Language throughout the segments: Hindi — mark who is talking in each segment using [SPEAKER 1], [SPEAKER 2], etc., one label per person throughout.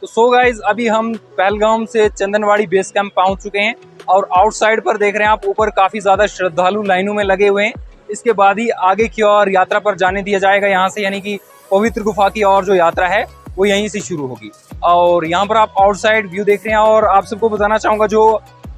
[SPEAKER 1] तो सो गाइज अभी हम पहलगाम से चंदनवाड़ी बेस कैंप पहुंच चुके हैं और आउटसाइड पर देख रहे हैं आप, ऊपर काफी ज्यादा श्रद्धालु लाइनों में लगे हुए हैं। इसके बाद ही आगे की ओर यात्रा पर जाने दिया जाएगा यहाँ से, यानी कि पवित्र गुफा की ओर जो यात्रा है वो यहीं से शुरू होगी। और यहाँ पर आप आउटसाइड व्यू देख रहे हैं और आप सबको बताना चाहूंगा जो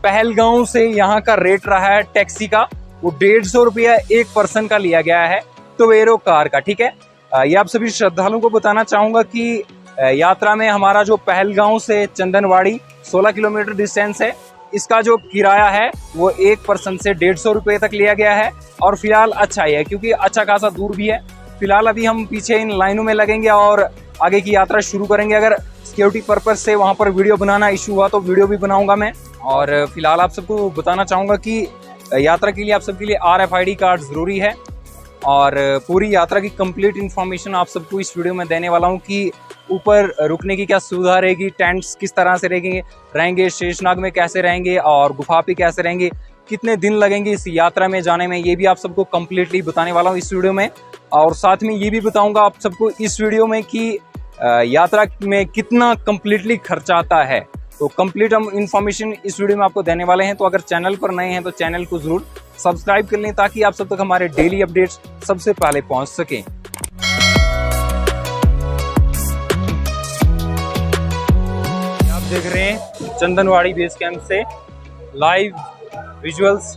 [SPEAKER 1] पहलगाम से यहाँ का रेट रहा है टैक्सी का, वो 150 रुपया एक पर्सन का लिया गया है टवेरो कार का। ठीक है, ये आप सभी श्रद्धालुओं को बताना चाहूंगा कि यात्रा में हमारा जो पहलगाम से चंदनवाड़ी 16 किलोमीटर डिस्टेंस है, इसका जो किराया है वो एक पर्सन से 150 रुपये तक लिया गया है। और फिलहाल अच्छा ही है क्योंकि अच्छा खासा दूर भी है। फिलहाल अभी हम पीछे इन लाइनों में लगेंगे और आगे की यात्रा शुरू करेंगे। अगर सिक्योरिटी पर्पज से वहां पर वीडियो बनाना इशू हुआ तो वीडियो भी बनाऊंगा मैं। और फिलहाल आप सबको बताना चाहूंगा कि यात्रा के लिए आप सबके लिए RFID कार्ड जरूरी है और पूरी यात्रा की कंप्लीट इन्फॉर्मेशन आप सबको इस वीडियो में देने वाला हूं कि ऊपर रुकने की क्या सुविधा रहेगी, टेंट्स किस तरह से रहेंगे, शेषनाग में कैसे रहेंगे और गुफा पे कैसे रहेंगे, कितने दिन लगेंगे इस यात्रा में जाने में, ये भी आप सबको कंप्लीटली बताने वाला हूँ इस वीडियो में। और साथ में ये भी बताऊंगा आप सबको इस वीडियो में कि यात्रा में कितना कंप्लीटली खर्चा आता है। तो कंप्लीट हम इंफॉर्मेशन इस वीडियो में आपको देने वाले हैं। तो अगर चैनल पर नए हैं तो चैनल को जरूर सब्सक्राइब कर लें ताकि आप सब तक हमारे डेली अपडेट्स सबसे पहले पहुंच सकें। आप देख रहे हैं चंदनवाड़ी बेस कैंप से लाइव विजुअल्स।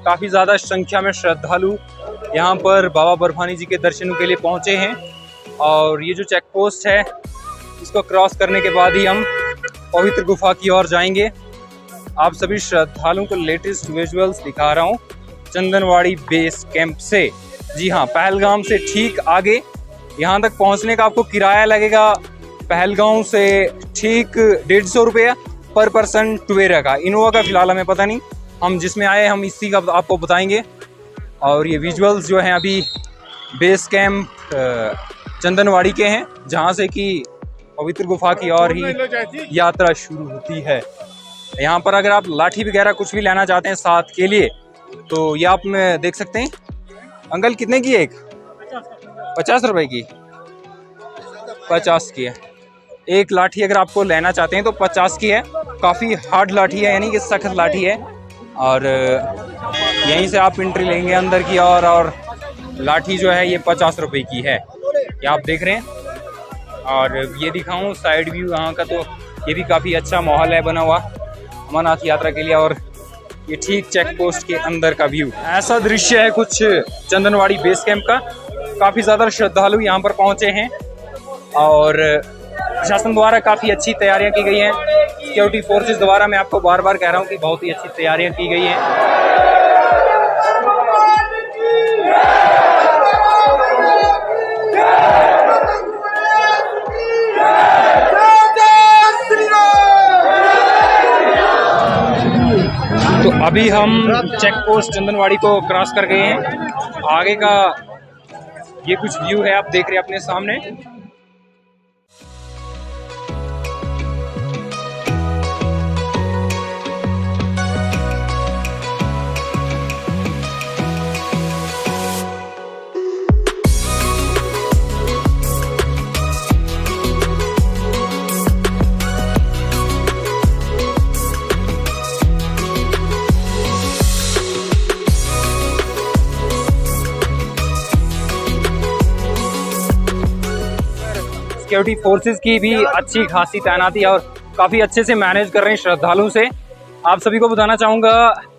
[SPEAKER 1] काफी ज्यादा संख्या में श्रद्धालु यहाँ पर बाबा बर्फानी जी के दर्शनों के लिए पहुंचे हैं और ये जो चेक पोस्ट है इसको क्रॉस करने के बाद ही हम पवित्र गुफा की ओर जाएंगे। आप सभी श्रद्धालुओं को लेटेस्ट विजुअल्स दिखा रहा हूँ चंदनवाड़ी बेस कैंप से। जी हाँ, पहलगाम से ठीक आगे यहाँ तक पहुँचने का आपको किराया लगेगा पहलगाम से ठीक 150 रुपया पर पर्सन टवेरा का। इनोवा का फिलहाल हमें पता नहीं, हम जिसमें आए हम इसी का आपको बताएंगे। और ये विजुअल्स जो हैं अभी बेस कैंप चंदनवाड़ी के हैं जहाँ से कि पवित्र गुफा की ओर ही यात्रा शुरू होती है। यहाँ पर अगर आप लाठी वगैरह कुछ भी लेना चाहते हैं साथ के लिए तो ये आप में देख सकते हैं। अंकल कितने की है? एक 50 रुपए की, 50 की है एक लाठी। अगर आपको लेना चाहते हैं तो 50 की है। काफ़ी हार्ड लाठी है, यानी कि सख्त लाठी है। और यहीं से आप एंट्री लेंगे अंदर की और लाठी जो है ये 50 रुपए की है, ये आप देख रहे हैं। और ये दिखाऊं साइड व्यू यहाँ का, तो ये भी काफ़ी अच्छा माहौल है बना हुआ अमरनाथ यात्रा के लिए। और ये ठीक चेक पोस्ट के अंदर का व्यू, ऐसा दृश्य है कुछ चंदनवाड़ी बेस कैंप का। काफ़ी ज़्यादा श्रद्धालु यहाँ पर पहुँचे हैं और प्रशासन द्वारा काफ़ी अच्छी तैयारियाँ की गई हैं। सिक्योरिटी फोर्सेस द्वारा, मैं आपको बार बार कह रहा हूँ कि बहुत ही अच्छी तैयारियाँ की गई हैं। तो अभी हम चेक पोस्ट चंदनवाड़ी को क्रॉस कर गए हैं। आगे का ये कुछ व्यू है, आप देख रहे हैं अपने सामने। सिक्योरिटी फोर्सेस की भी अच्छी खासी तैनाती और काफ़ी अच्छे से मैनेज कर रहे हैं श्रद्धालुओं से। आप सभी को बताना चाहूँगा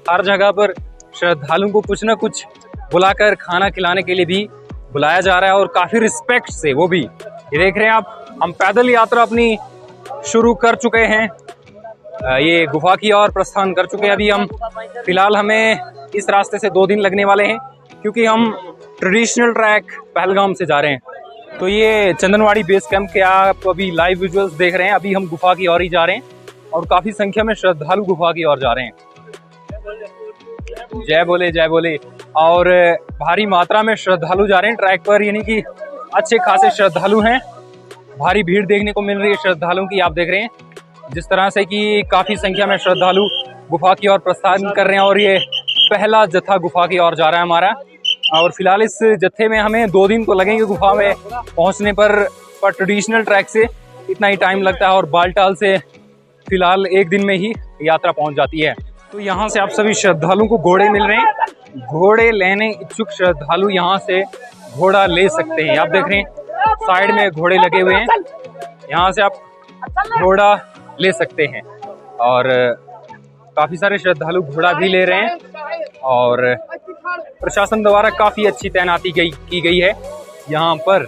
[SPEAKER 1] हर जगह पर श्रद्धालुओं को कुछ ना कुछ बुलाकर खाना खिलाने के लिए भी बुलाया जा रहा है और काफ़ी रिस्पेक्ट से। वो भी ये देख रहे हैं आप, हम पैदल यात्रा अपनी शुरू कर चुके हैं, ये गुफा की ओर प्रस्थान कर चुके हैं। अभी हम फिलहाल हमें इस रास्ते से 2 दिन लगने वाले हैं क्योंकि हम ट्रेडिशनल ट्रैक पहलगाम से जा रहे हैं। तो ये चंदनवाड़ी बेस कैंप के आप अभी लाइव विजुअल्स देख रहे हैं। अभी हम गुफा की ओर ही जा रहे हैं और काफ़ी संख्या में श्रद्धालु गुफा की ओर जा रहे हैं। जय बोले जय बोले। और भारी मात्रा में श्रद्धालु जा रहे हैं ट्रैक पर, यानी कि अच्छे खासे श्रद्धालु हैं। भारी भीड़ देखने को मिल रही है श्रद्धालुओं की, आप देख रहे हैं जिस तरह से कि काफ़ी संख्या में श्रद्धालु गुफा की ओर प्रस्थान कर रहे हैं। और ये पहला जत्था गुफा की ओर जा रहा है हमारा। और फिलहाल इस जत्थे में हमें 2 दिन तो लगेंगे गुफा में पहुंचने पर ट्रेडिशनल ट्रैक से इतना ही टाइम लगता है और बालटाल से फिलहाल एक दिन में ही यात्रा पहुंच जाती है। तो यहाँ से आप सभी श्रद्धालुओं को घोड़े मिल रहे हैं। घोड़े लेने इच्छुक श्रद्धालु यहाँ से घोड़ा ले सकते हैं। आप देख रहे हैं साइड में घोड़े लगे हुए हैं, यहाँ से आप घोड़ा ले सकते हैं और काफी सारे श्रद्धालु घोड़ा भी ले रहे हैं और प्रशासन द्वारा काफी अच्छी तैनाती की गई है यहाँ पर।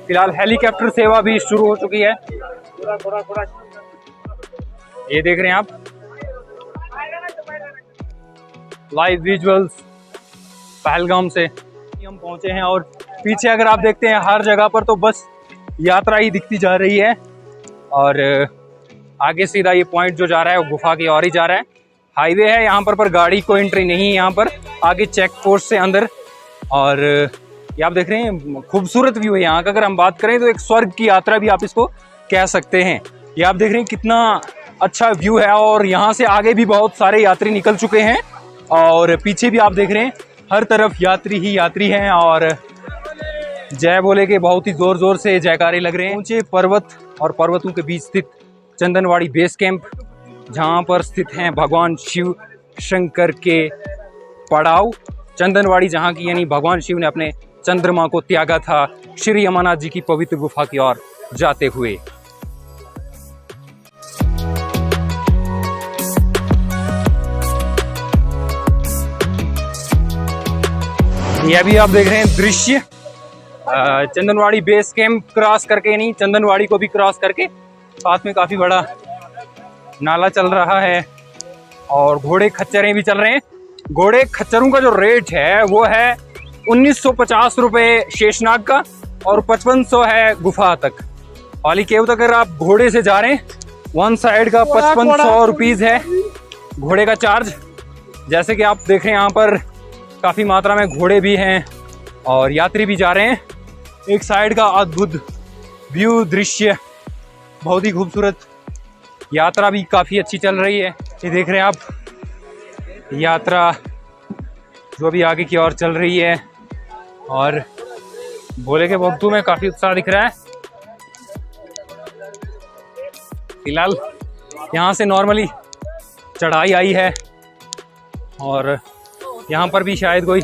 [SPEAKER 1] फिलहाल हेलीकॉप्टर सेवा भी शुरू हो चुकी है। ये देख रहे हैं आप लाइव विजुअल्स पहलगाम से हम पहुंचे हैं और पीछे अगर आप देखते हैं हर जगह पर तो बस यात्रा ही दिखती जा रही है और आगे सीधा ये पॉइंट जो जा रहा है वो गुफा की ओर ही जा रहा है। हाईवे है यहाँ पर गाड़ी को एंट्री नहीं है यहाँ पर, आगे चेक पोस्ट से अंदर। और ये आप देख रहे हैं खूबसूरत व्यू है यहाँ का। अगर हम बात करें तो एक स्वर्ग की यात्रा भी आप इसको कह सकते हैं। ये आप देख रहे हैं कितना अच्छा व्यू है और यहाँ से आगे भी बहुत सारे यात्री निकल चुके हैं और पीछे भी आप देख रहे हैं हर तरफ यात्री ही यात्री हैं और जय बोले के बहुत ही जोर जोर से जयकारे लग रहे हैं। ऊंचे पर्वत और पर्वतों के बीच स्थित चंदनवाड़ी बेस कैंप, जहां पर स्थित हैं भगवान शिव शंकर के पड़ाव। चंदनवाड़ी जहां की यानी भगवान शिव ने अपने चंद्रमा को त्यागा था श्री अमरनाथ जी की पवित्र गुफा की ओर जाते हुए। ये अभी आप देख रहे हैं दृश्य चंदनवाड़ी बेस कैंप क्रॉस करके, नहीं चंदनवाड़ी को भी क्रॉस करके साथ में काफी बड़ा नाला चल रहा है और घोड़े खच्चरें भी चल रहे हैं। घोड़े खच्चरों का जो रेट है वो है 1950 रुपये शेषनाग का और 5500 है गुफा तक। वाली केव तक अगर आप घोड़े से जा रहे हैं वन साइड का 5500 रुपीज है घोड़े का चार्ज। जैसे कि आप देख रहे हैं यहाँ पर काफी मात्रा में घोड़े भी हैं और यात्री भी जा रहे हैं। एक साइड का अद्भुत व्यू दृश्य, बहुत ही खूबसूरत। यात्रा भी काफी अच्छी चल रही है। ये देख रहे हैं आप यात्रा जो अभी आगे की ओर चल रही है और भोले के भक्तों में काफी उत्साह दिख रहा है। फिलहाल यहाँ से नॉर्मली चढ़ाई आई है और यहाँ पर भी शायद कोई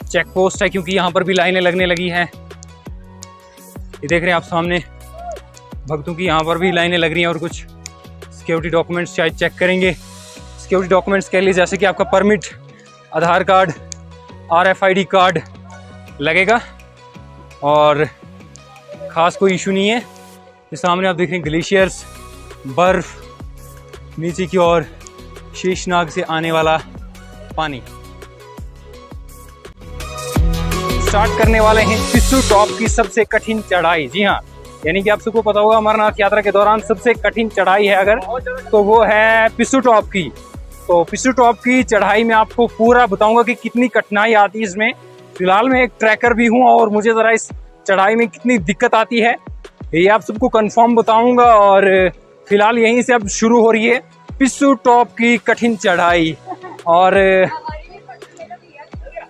[SPEAKER 1] चेक पोस्ट है क्योंकि यहाँ पर भी लाइनें लगने लगी हैं। ये देख रहे हैं आप सामने भक्तों की यहाँ पर भी लाइनें लग रही हैं और कुछ सिक्योरिटी डॉक्यूमेंट्स शायद चेक करेंगे। सिक्योरिटी डॉक्यूमेंट्स के लिए जैसे कि आपका परमिट, आधार कार्ड, RFID कार्ड लगेगा और ख़ास कोई इशू नहीं है। ये सामने आप देख रहे हैं ग्लेशियर्स, बर्फ, नीचे की ओर शेषनाग से आने वाला पानी। स्टार्ट करने वाले हैं पिस्सू टॉप की सबसे कठिन चढ़ाई। जी हाँ, यानी कि आप सबको पता होगा अमरनाथ यात्रा के दौरान सबसे कठिन चढ़ाई है अगर तो वो है पिस्सू टॉप की। तो पिस्सू टॉप की चढ़ाई में आपको पूरा बताऊंगा कि कितनी कठिनाई आती है इसमें। फिलहाल मैं एक ट्रैकर भी हूँ और मुझे ज़रा इस चढ़ाई में कितनी दिक्कत आती है ये आप सबको कंफर्म बताऊंगा। और फिलहाल यहीं से अब शुरू हो रही है पिस्सू टॉप की कठिन चढ़ाई और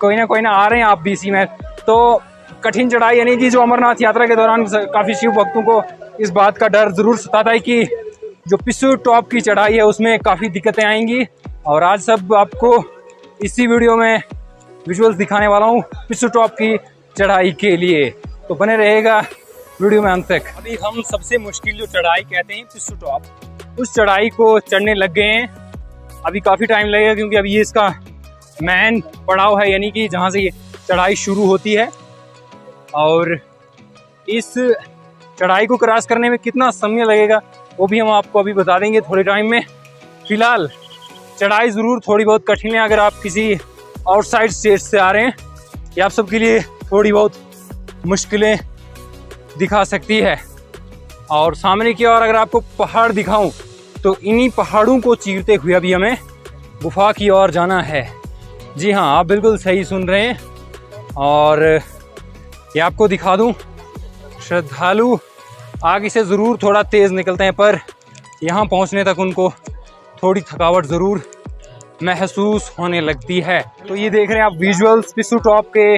[SPEAKER 1] कोई ना आ रहे हैं आप भी इसी में। तो कठिन चढ़ाई यानी कि जो अमरनाथ यात्रा के दौरान काफ़ी शिव भक्तों को इस बात का डर ज़रूर सताता है कि जो पिस्सू टॉप की चढ़ाई है उसमें काफ़ी दिक्कतें आएंगी और आज सब आपको इसी वीडियो में विजुअल्स दिखाने वाला हूँ पिस्सू टॉप की चढ़ाई के लिए। तो बने रहेगा वीडियो में अंत तक। अभी हम सबसे मुश्किल जो चढ़ाई कहते हैं पिस्सू टॉप, उस चढ़ाई को चढ़ने लग गए हैं। अभी काफ़ी टाइम लगेगा क्योंकि अभी ये इसका मेन पड़ाव है यानी कि जहाँ से ये चढ़ाई शुरू होती है और इस चढ़ाई को क्रॉस करने में कितना समय लगेगा वो भी हम आपको अभी बता देंगे थोड़े टाइम में। फिलहाल चढ़ाई ज़रूर थोड़ी बहुत कठिन है अगर आप किसी आउटसाइड स्टेट से आ रहे हैं, ये आप सबके लिए थोड़ी बहुत मुश्किलें दिखा सकती है। और सामने की ओर अगर आपको पहाड़ दिखाऊं तो इन्हीं पहाड़ों को चीरते हुए अभी हमें गुफा की ओर जाना है। जी हाँ, आप बिल्कुल सही सुन रहे हैं। और ये आपको दिखा दूं, श्रद्धालु आगे से ज़रूर थोड़ा तेज़ निकलते हैं पर यहाँ पहुँचने तक उनको थोड़ी थकावट ज़रूर महसूस होने लगती है। तो ये देख रहे हैं आप विजुअल्स पिस्सू टॉप के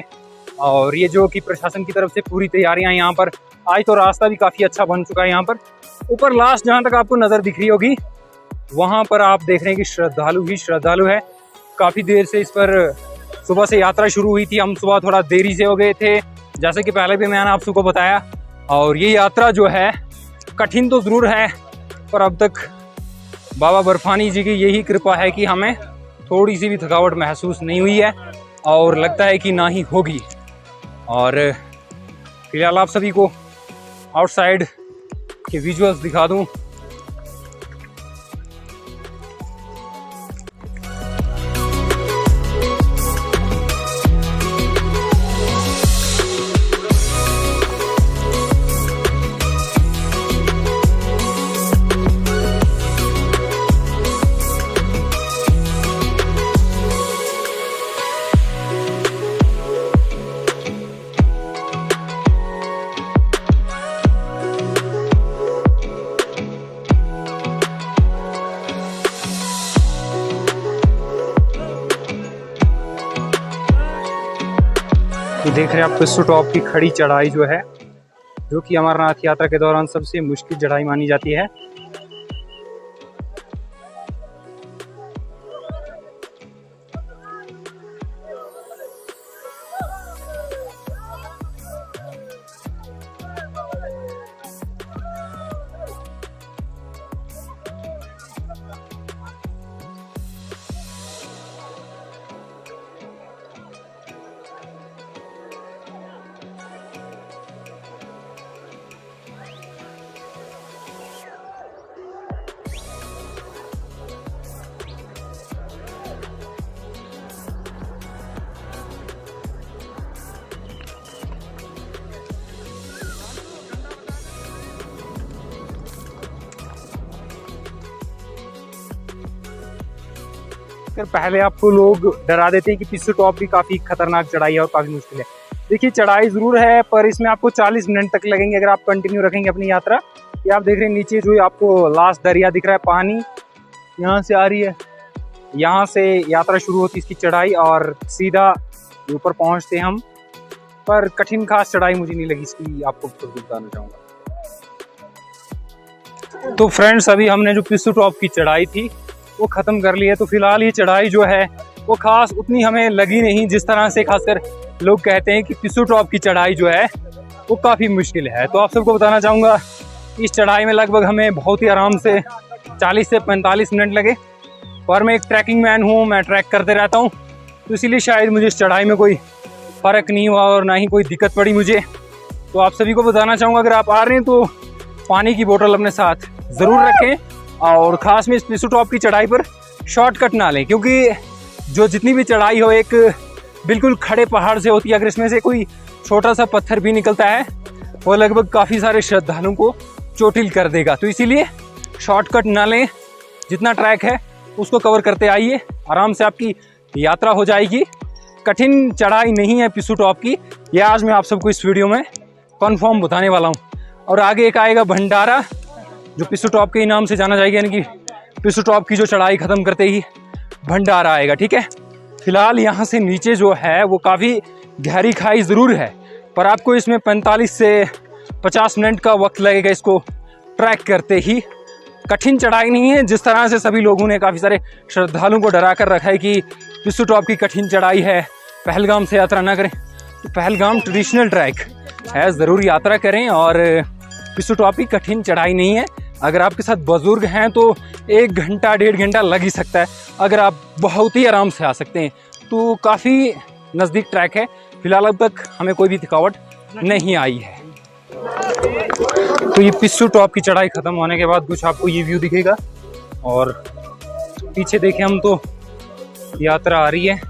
[SPEAKER 1] और ये जो कि प्रशासन की तरफ से पूरी तैयारियां यहाँ पर आज तो रास्ता भी काफ़ी अच्छा बन चुका है यहाँ पर। ऊपर लास्ट जहाँ तक आपको नज़र दिख रही होगी वहाँ पर आप देख रहे हैं कि श्रद्धालु ही श्रद्धालु है। काफ़ी देर से इस पर सुबह से यात्रा शुरू हुई थी। हम सुबह थोड़ा देरी से हो गए थे, जैसे कि पहले भी मैंने आप सबको बताया। और ये यात्रा जो है कठिन तो ज़रूर है, पर अब तक बाबा बर्फानी जी की यही कृपा है कि हमें थोड़ी सी भी थकावट महसूस नहीं हुई है और लगता है कि ना ही होगी। और फिलहाल आप सभी को आउटसाइड के विजुअल्स दिखा दूं। तो देख रहे हैं आप पिस्सू टॉप की खड़ी चढ़ाई जो है, जो कि अमरनाथ यात्रा के दौरान सबसे मुश्किल चढ़ाई मानी जाती है। फिर पहले आपको लोग डरा देते हैं कि पिस्सू टॉप भी काफ़ी खतरनाक चढ़ाई है और काफ़ी मुश्किल है। देखिए चढ़ाई ज़रूर है, पर इसमें आपको 40 मिनट तक लगेंगे अगर आप कंटिन्यू रखेंगे अपनी यात्रा। ये आप देख रहे हैं नीचे जो आपको लास्ट दरिया दिख रहा है, पानी यहाँ से आ रही है, यहाँ से यात्रा शुरू होती है इसकी चढ़ाई और सीधा ऊपर पहुँचते हैं हम। पर कठिन खास चढ़ाई मुझे नहीं लगी इसकी, आपको बताना चाहूँगा। तो फ्रेंड्स अभी हमने जो पिस्सू टॉप की चढ़ाई थी वो ख़त्म कर ली है। तो फिलहाल ये चढ़ाई जो है वो खास उतनी हमें लगी नहीं, जिस तरह से खासकर लोग कहते हैं कि पिस्सू टॉप की चढ़ाई जो है वो काफ़ी मुश्किल है। तो आप सबको बताना चाहूँगा इस चढ़ाई में लगभग हमें बहुत ही आराम से 40 से 45 मिनट लगे। और मैं एक ट्रैकिंग मैन हूँ, मैं ट्रैक करते रहता हूँ, तो इसीलिए शायद मुझे इस चढ़ाई में कोई फ़र्क नहीं हुआ और ना ही कोई दिक्कत पड़ी मुझे। तो आप सभी को बताना चाहूँगा अगर आप आ रहे हैं तो पानी की बोतल अपने साथ ज़रूर रखें, और ख़ास में इस पिस्सू टॉप की चढ़ाई पर शॉर्टकट ना लें, क्योंकि जो जितनी भी चढ़ाई हो एक बिल्कुल खड़े पहाड़ से होती है। अगर इसमें से कोई छोटा सा पत्थर भी निकलता है वो लगभग काफ़ी सारे श्रद्धालुओं को चोटिल कर देगा। तो इसीलिए शॉर्टकट ना लें, जितना ट्रैक है उसको कवर करते आइए, आराम से आपकी यात्रा हो जाएगी। कठिन चढ़ाई नहीं है पिस्सू टॉप की, यह आज मैं आप सबको इस वीडियो में कन्फर्म बताने वाला हूँ। और आगे एक आएगा भंडारा, जो पिस्सू टॉप के नाम से जाना जाएगा, यानी कि पिस्सू टॉप की जो चढ़ाई ख़त्म करते ही भंडारा आएगा। ठीक है, फिलहाल यहाँ से नीचे जो है वो काफ़ी गहरी खाई ज़रूर है, पर आपको इसमें 45 से 50 मिनट का वक्त लगेगा इसको ट्रैक करते ही। कठिन चढ़ाई नहीं है, जिस तरह से सभी लोगों ने काफ़ी सारे श्रद्धालुओं को डरा कर रखा है कि पिस्सू टॉप की कठिन चढ़ाई है, पहलगाम से यात्रा ना करें। तो पहलगाम ट्रेडिशनल ट्रैक है, ज़रूर यात्रा करें। और पिस्सू टॉप की कठिन चढ़ाई नहीं है। अगर आपके साथ बुजुर्ग हैं तो 1 घंटा 1.5 घंटा लग ही सकता है, अगर आप बहुत ही आराम से आ सकते हैं तो काफ़ी नज़दीक ट्रैक है। फिलहाल अब तक हमें कोई भी थकावट नहीं आई है। तो ये पिस्सू टॉप की चढ़ाई ख़त्म होने के बाद कुछ आपको ये व्यू दिखेगा, और पीछे देखें हम तो यात्रा आ रही है।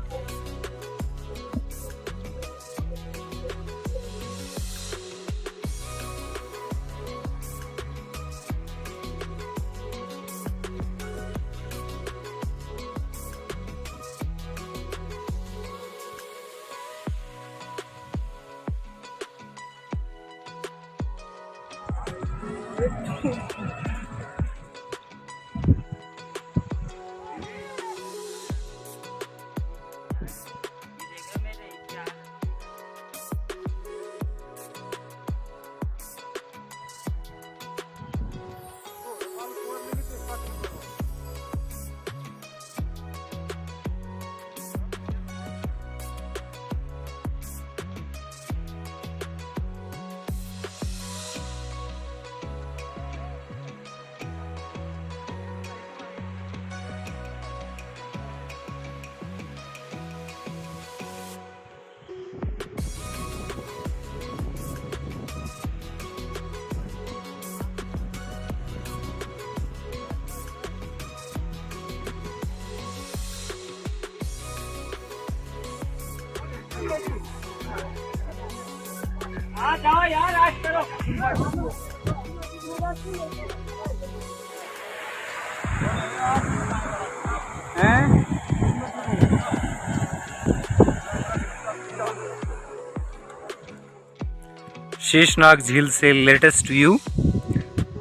[SPEAKER 1] शेषनाग झील से लेटेस्ट व्यू।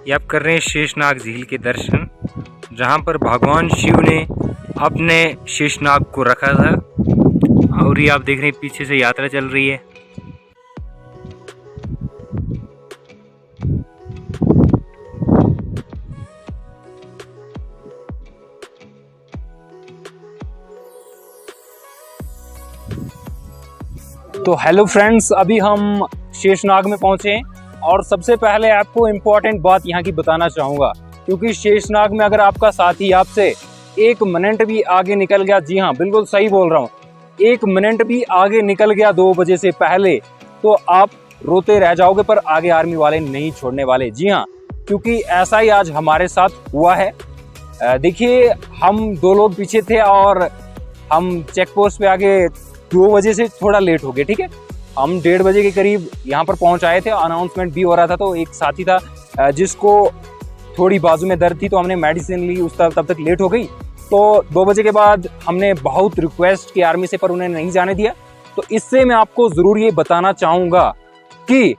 [SPEAKER 1] ये आप कर रहे हैं शेषनाग झील के दर्शन, जहाँ पर भगवान शिव ने अपने शेषनाग को रखा था। और ये आप देख रहे हैं पीछे से यात्रा चल रही है। तो हेलो फ्रेंड्स, अभी हम शेषनाग में पहुंचे हैं और सबसे पहले आपको इम्पोर्टेंट बात यहाँ की बताना चाहूँगा, क्योंकि शेषनाग में अगर आपका साथी आपसे 1 मिनट भी आगे निकल गया, जी हाँ बिल्कुल सही बोल रहा हूँ, 1 मिनट भी आगे निकल गया 2 बजे से पहले, तो आप रोते रह जाओगे, पर आगे आर्मी वाले नहीं छोड़ने वाले। जी हाँ, क्योंकि ऐसा ही आज हमारे साथ हुआ है। देखिए, हम 2 लोग पीछे थे और हम चेक पोस्ट पे आगे 2 बजे से थोड़ा लेट हो गए। ठीक है, हम 1:30 बजे के करीब यहाँ पर पहुँच आए थे। अनाउंसमेंट भी हो रहा था, तो एक साथी था जिसको थोड़ी बाजू में दर्द थी, तो हमने मेडिसिन ली, उस तब तक लेट हो गई। तो 2 बजे के बाद हमने बहुत रिक्वेस्ट की आर्मी से, पर उन्हें नहीं जाने दिया। तो इससे मैं आपको ज़रूर ये बताना चाहूँगा कि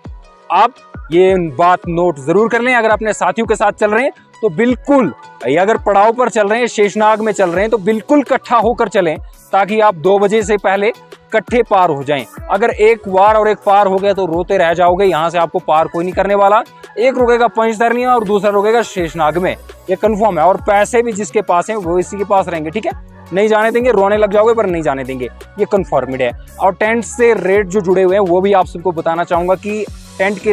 [SPEAKER 1] आप ये बात नोट ज़रूर कर लें। अगर अपने साथियों के साथ चल रहे हैं तो बिल्कुल, अगर पड़ाव पर चल रहे हैं, शेषनाग में चल रहे हैं, तो बिल्कुल इकट्ठा होकर चलें, ताकि आप 2 बजे से पहले इकट्ठे पार हो जाएं। अगर एक वार और एक पार हो गया तो रोते रह जाओगे। यहाँ से आपको पार कोई नहीं करने वाला। एक रुकेगा पंचतरनी और दूसरा रुकेगा शेषनाग में, ये कंफर्म है। और पैसे भी जिसके पास हैं वो इसी के पास रहेंगे। ठीक है, नहीं जाने देंगे, रोने लग जाओगे पर नहीं जाने देंगे, ये कंफर्म्ड है। और टेंट से रेट जो जुड़े हुए हैं वो भी आप सबको बताना चाहूँगा कि टेंट के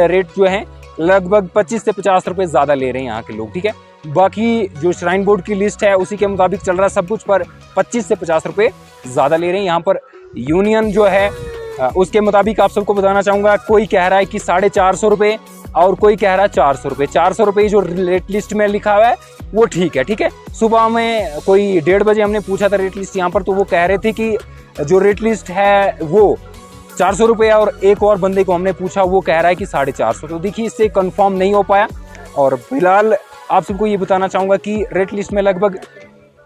[SPEAKER 1] रेट जो है लगभग 25 से 50 रुपये ज़्यादा ले रहे हैं यहाँ के लोग। ठीक है, बाकी जो श्राइन बोर्ड की लिस्ट है उसी के मुताबिक चल रहा है सब कुछ, पर 25 से 50 रुपये ज़्यादा ले रहे हैं। यहाँ पर यूनियन जो है उसके मुताबिक आप सबको बताना चाहूँगा, कोई कह रहा है कि 450 रुपये और कोई कह रहा है 400 रुपये। 400 रुपये जो रेट लिस्ट में लिखा हुआ है वो ठीक है। ठीक है, सुबह में कोई 1:30 बजे हमने पूछा था रेट लिस्ट यहाँ पर, तो वो कह रहे थे कि जो रेट लिस्ट है वो 400 रुपये, और एक और बंदे को हमने पूछा वो कह रहा है कि 450। तो देखिए, इससे कंफर्म नहीं हो पाया। और फिलहाल आप सबको ये बताना चाहूँगा कि रेट लिस्ट में लगभग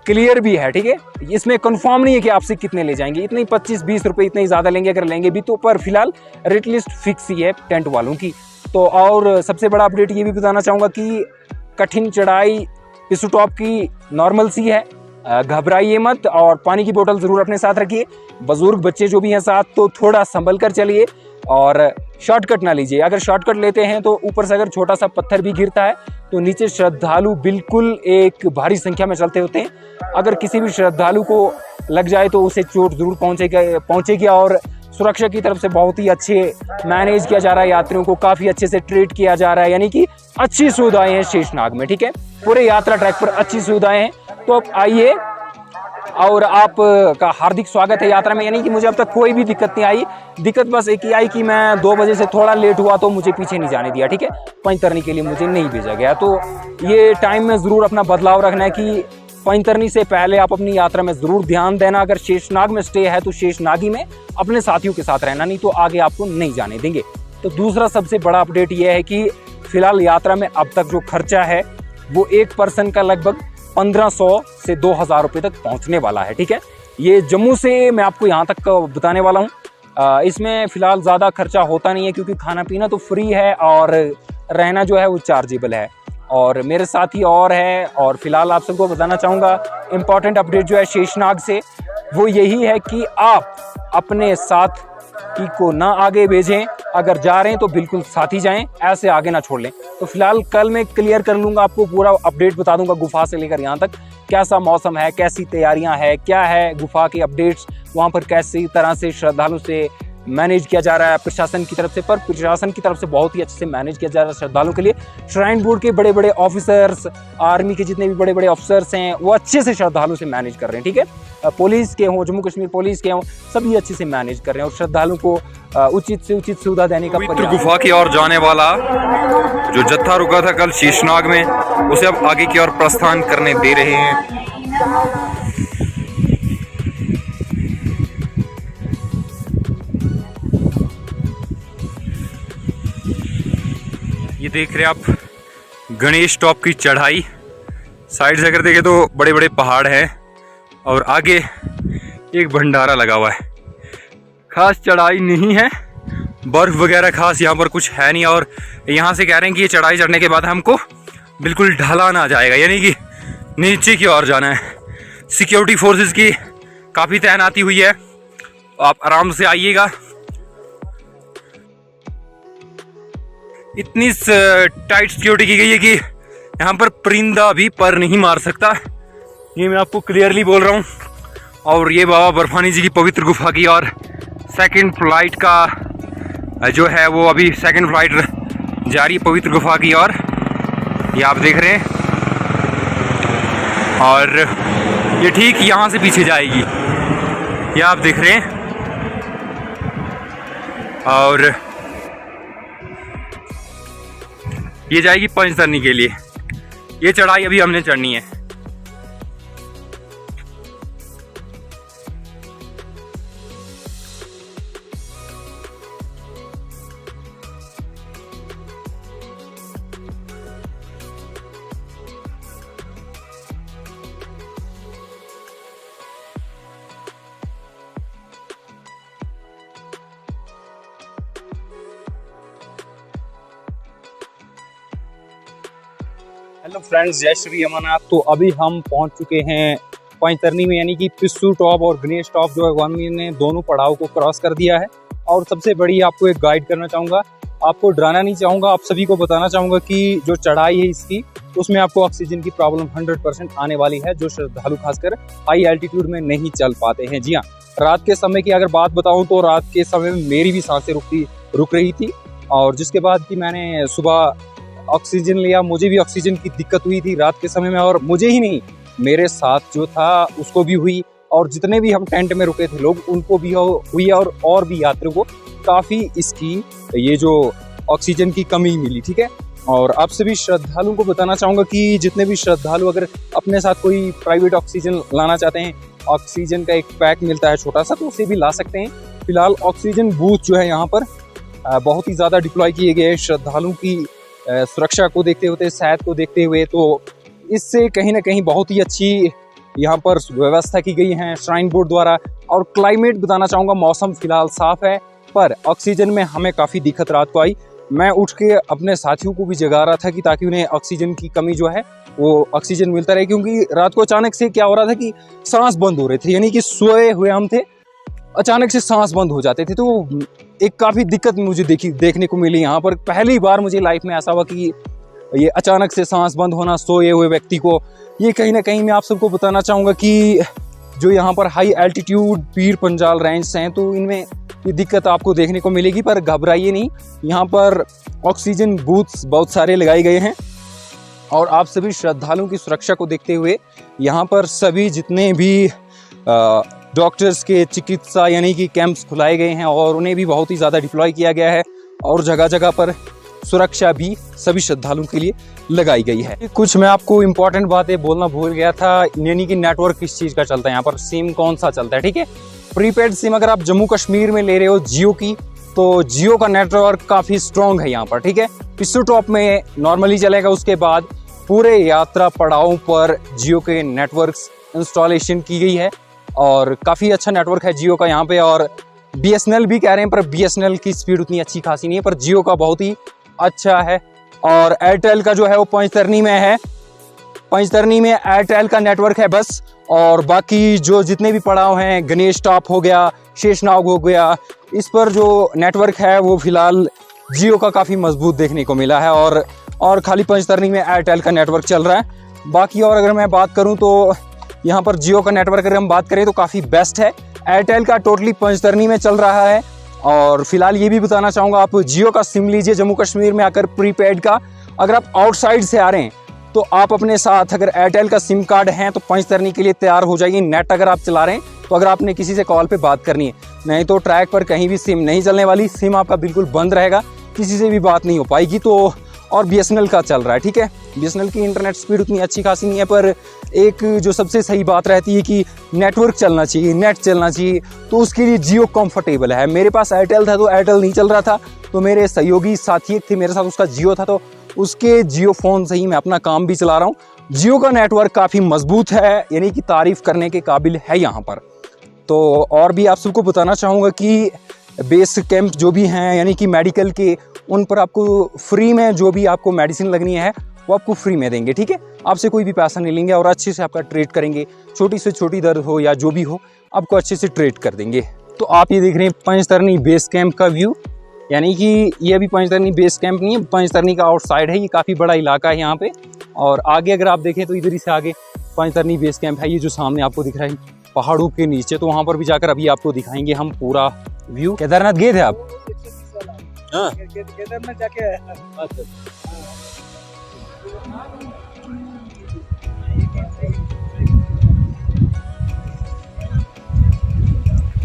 [SPEAKER 1] क्लियर भी है। ठीक है, इसमें कंफर्म नहीं है कि आपसे कितने ले जाएंगे, इतने 25-20 रुपये इतने ही ज़्यादा लेंगे अगर लेंगे भी तो, पर फिलहाल रेट लिस्ट फिक्स ही है टेंट वालों की। तो और सबसे बड़ा अपडेट ये भी बताना चाहूँगा कि कठिन चढ़ाई पिसू टॉप की नॉर्मल सी है, घबराइए मत, और पानी की बोतल ज़रूर अपने साथ रखिए। बुजुर्ग बच्चे जो भी हैं साथ, तो थोड़ा संभल कर चलिए और शॉर्टकट ना लीजिए। अगर शॉर्टकट लेते हैं तो ऊपर से अगर छोटा सा पत्थर भी गिरता है तो नीचे श्रद्धालु बिल्कुल एक भारी संख्या में चलते होते हैं। अगर किसी भी श्रद्धालु को लग जाए तो उसे चोट जरूर पहुंचेगी। और सुरक्षा की तरफ से बहुत ही अच्छे मैनेज किया जा रहा है, यात्रियों को काफ़ी अच्छे से ट्रीट किया जा रहा है, यानी कि अच्छी सुविधाएं हैं शेषनाग में। ठीक है, पूरे यात्रा ट्रैक पर अच्छी सुविधाएं हैं। तो अब आइए, और आप का हार्दिक स्वागत है यात्रा में। यानी कि मुझे अब तक कोई भी दिक्कत नहीं आई। दिक्कत बस एक ही आई कि मैं 2 बजे से थोड़ा लेट हुआ तो मुझे पीछे नहीं जाने दिया। ठीक है, पंचतरनी के लिए मुझे नहीं भेजा गया। तो ये टाइम में ज़रूर अपना बदलाव रखना है कि पंचतरनी से पहले आप अपनी यात्रा में ज़रूर ध्यान देना। अगर शेषनाग में स्टे है तो शेषनागी में अपने साथियों के साथ रहना, नहीं तो आगे आपको नहीं जाने देंगे। तो दूसरा सबसे बड़ा अपडेट ये है कि फिलहाल यात्रा में अब तक जो खर्चा है वो एक पर्सन का लगभग 1500 से 2000 रुपये तक पहुंचने वाला है। ठीक है, ये जम्मू से मैं आपको यहाँ तक बताने वाला हूँ। इसमें फ़िलहाल ज़्यादा खर्चा होता नहीं है, क्योंकि खाना पीना तो फ्री है और रहना जो है वो चार्जेबल है। और मेरे साथ ही और है। और फिलहाल आप सबको बताना चाहूँगा इम्पॉर्टेंट अपडेट जो है शेषनाग से, वो यही है कि आप अपने साथी को ना आगे भेजें। अगर जा रहे हैं तो बिल्कुल साथ ही जाएं, ऐसे आगे ना छोड़ लें। तो फिलहाल कल मैं क्लियर कर लूँगा, आपको पूरा अपडेट बता दूंगा गुफा से लेकर यहाँ तक कैसा मौसम है, कैसी तैयारियां है, क्या है गुफा के अपडेट्स, वहाँ पर कैसी तरह से श्रद्धालु से मैनेज किया जा रहा है प्रशासन की तरफ से। पर प्रशासन की तरफ से बहुत ही अच्छे से मैनेज किया जा रहा है श्रद्धालुओं के लिए। श्राइन बोर्ड के बड़े बड़े ऑफिसर्स, आर्मी के जितने भी बड़े बड़े ऑफिसर्स हैं, वो अच्छे से श्रद्धालु से मैनेज कर रहे हैं। ठीक है, पुलिस के हों, जम्मू कश्मीर पुलिस के हों, सभी अच्छे से मैनेज कर रहे हैं और श्रद्धालुओं को उचित से उचित सुविधा देने का
[SPEAKER 2] पवित्र गुफा की ओर जाने वाला जो जत्था रुका था कल शेषनाग में, उसे अब आगे की ओर प्रस्थान करने दे रहे हैं। देख रहे हैं आप गणेश टॉप की चढ़ाई। साइड से अगर देखें तो बड़े बड़े पहाड़ हैं और आगे एक भंडारा लगा हुआ है। खास चढ़ाई नहीं है, बर्फ वगैरह खास यहाँ पर कुछ है नहीं। और यहाँ से कह रहे हैं कि ये चढ़ाई चढ़ने के बाद हमको बिल्कुल ढलान आ जाएगा, यानी कि नीचे की ओर जाना है। सिक्योरिटी फोर्सेस की काफ़ी तैनाती हुई है, आप आराम से आइएगा। इतनी टाइट सिक्योरिटी की गई है कि यहाँ पर परिंदा भी पर नहीं मार सकता, ये मैं आपको क्लियरली बोल रहा हूँ। और ये बाबा बर्फानी जी की पवित्र गुफा की और सेकंड फ्लाइट का जो है वो अभी सेकंड फ्लाइट जा रही है पवित्र गुफा की और ये आप देख रहे हैं। और ये ठीक यहाँ से पीछे जाएगी, ये आप देख रहे हैं। और ये जाएगी पंचतरनी के लिए। ये चढ़ाई अभी हमने चढ़नी है।
[SPEAKER 1] हेलो फ्रेंड्स, जय श्री अमरनाथ। तो अभी हम पहुंच चुके हैं पंचतरनी में, यानी कि पिस्सू टॉप और गणेश टॉप जो है हमने ने दोनों पड़ाव को क्रॉस कर दिया है। और सबसे बड़ी आपको एक गाइड करना चाहूँगा, आपको डराना नहीं चाहूँगा, आप सभी को बताना चाहूँगा कि जो चढ़ाई है इसकी उसमें आपको ऑक्सीजन की प्रॉब्लम 100% आने वाली है, जो श्रद्धालु खासकर हाई एल्टीट्यूड में नहीं चल पाते हैं। जी हाँ, रात के समय की अगर बात बताऊँ तो रात के समय में मेरी भी सांसें रुक रही थी। और जिसके बाद कि मैंने सुबह ऑक्सीजन लिया, मुझे भी ऑक्सीजन की दिक्कत हुई थी रात के समय में। और मुझे ही नहीं, मेरे साथ जो था उसको भी हुई, और जितने भी हम टेंट में रुके थे लोग उनको भी हुई, और भी यात्रियों को काफ़ी इसकी ये जो ऑक्सीजन की कमी मिली। ठीक है, और आप सभी श्रद्धालुओं को बताना चाहूँगा कि जितने भी श्रद्धालु अगर अपने साथ कोई प्राइवेट ऑक्सीजन लाना चाहते हैं, ऑक्सीजन का एक पैक मिलता है छोटा सा, तो उसे भी ला सकते हैं। फिलहाल ऑक्सीजन बूथ जो है यहाँ पर बहुत ही ज़्यादा डिप्लॉय किए गए हैं श्रद्धालुओं की सुरक्षा को देखते हुए, सेहत को देखते हुए। तो इससे कहीं ना कहीं बहुत ही अच्छी यहाँ पर व्यवस्था की गई है श्राइन बोर्ड द्वारा। और क्लाइमेट बताना चाहूँगा, मौसम फिलहाल साफ है, पर ऑक्सीजन में हमें काफ़ी दिक्कत रात को आई। मैं उठ के अपने साथियों को भी जगा रहा था कि ताकि उन्हें ऑक्सीजन की कमी जो है वो ऑक्सीजन मिलता रहे, क्योंकि रात को अचानक से क्या हो रहा था कि सांस बंद हो रहे थे, यानी कि सोए हुए हम थे, अचानक से सांस बंद हो जाते थे। तो एक काफ़ी दिक्कत मुझे देखने को मिली यहाँ पर। पहली बार मुझे लाइफ में ऐसा हुआ कि ये अचानक से सांस बंद होना सोए हुए व्यक्ति को। ये कहीं ना कहीं मैं आप सबको बताना चाहूँगा कि जो यहाँ पर high altitude Pir Panjal range हैं, तो इनमें ये दिक्कत आपको देखने को मिलेगी। पर घबराइए नहीं, यहाँ पर ऑक्सीजन बूथ्स बहुत सारे लगाए गए हैं। और आप सभी श्रद्धालुओं की सुरक्षा को देखते हुए यहाँ पर सभी जितने भी डॉक्टर्स के चिकित्सा यानी कि कैंप्स खुलाए गए हैं, और उन्हें भी बहुत ही ज़्यादा डिप्लॉय किया गया है। और जगह जगह पर सुरक्षा भी सभी श्रद्धालुओं के लिए लगाई गई है। कुछ मैं आपको इम्पोर्टेंट बातें बोलना भूल गया था, यानी कि नेटवर्क किस चीज़ का चलता है यहाँ पर, सिम कौन सा चलता है। ठीक है, प्रीपेड सिम अगर आप जम्मू कश्मीर में ले रहे हो जियो की, तो जियो का नेटवर्क काफ़ी स्ट्रॉन्ग है यहाँ पर। ठीक है, पिस्सू टॉप में नॉर्मली चलेगा, उसके बाद पूरे यात्रा पड़ावों पर जियो के नेटवर्क्स इंस्टॉलेशन की गई है और काफ़ी अच्छा नेटवर्क है जियो का यहाँ पे। और BSNL भी कह रहे हैं, पर BSNL की स्पीड उतनी अच्छी खासी नहीं है, पर जियो का बहुत ही अच्छा है। और एयरटेल का जो है वो पंचतरनी में है, पंचतरनी में एयरटेल का नेटवर्क है बस। और बाकी जो जितने भी पड़ाव हैं, गणेश टॉप हो गया, शेषनाग हो गया, इस पर जो नेटवर्क है वो फिलहाल जियो का काफ़ी मजबूत देखने को मिला है। और खाली पंचतरनी में एयरटेल का नेटवर्क चल रहा है। बाकी और अगर मैं बात करूँ तो यहाँ पर जियो का नेटवर्क अगर हम बात करें तो काफ़ी बेस्ट है। एयरटेल का टोटली पंचतरनी में चल रहा है। और फिलहाल ये भी बताना चाहूँगा, आप जियो का सिम लीजिए जम्मू कश्मीर में आकर प्रीपेड का। अगर आप आउटसाइड से आ रहे हैं तो आप अपने साथ अगर एयरटेल का सिम कार्ड है तो पंचतरनी के लिए तैयार हो जाइए। नेट अगर आप चला रहे हैं तो अगर आपने किसी से कॉल पे बात करनी है, नहीं तो ट्रैक पर कहीं भी सिम नहीं चलने वाली, सिम आपका बिल्कुल बंद रहेगा, किसी से भी बात नहीं हो पाएगी। तो और BSNL का चल रहा है। ठीक है, BSNL की इंटरनेट स्पीड उतनी अच्छी खासी नहीं है, पर एक जो सबसे सही बात रहती है कि नेटवर्क चलना चाहिए, नेट चलना चाहिए, तो उसके लिए जियो कंफर्टेबल है। मेरे पास एयरटेल था तो एयरटेल नहीं चल रहा था, तो मेरे सहयोगी साथी एक थे मेरे साथ, उसका जियो था तो उसके जियो फ़ोन से ही मैं अपना काम भी चला रहा हूँ। जियो का नेटवर्क काफ़ी मजबूत है, यानी कि तारीफ़ करने के काबिल है यहाँ पर। तो और भी आप सबको बताना चाहूँगा कि बेस कैंप जो भी हैं, यानी कि मेडिकल के, उन पर आपको फ्री में जो भी आपको मेडिसिन लगनी है वो आपको फ्री में देंगे, ठीक है। आपसे कोई भी पैसा नहीं लेंगे और अच्छे से आपका ट्रीट करेंगे। छोटी से छोटी दर्द हो या जो भी हो, आपको अच्छे से ट्रीट कर देंगे। तो आप ये देख रहे हैं पंचतरनी बेस कैंप का व्यू, यानी कि ये अभी पंचतरनी बेस कैंप नहीं है, पंचतरनी का आउटसाइड है। ये काफ़ी बड़ा इलाका है यहाँ पे। और आगे अगर आप देखें तो इधर ही से आगे पंचतरनी बेस कैंप है। ये जो सामने आपको दिख रहा है पहाड़ों के नीचे, तो वहाँ पर भी जाकर अभी आपको दिखाएंगे हम पूरा व्यू। केदारनाथ गए थे आप? हाँ, केदारनाथ जाके आया।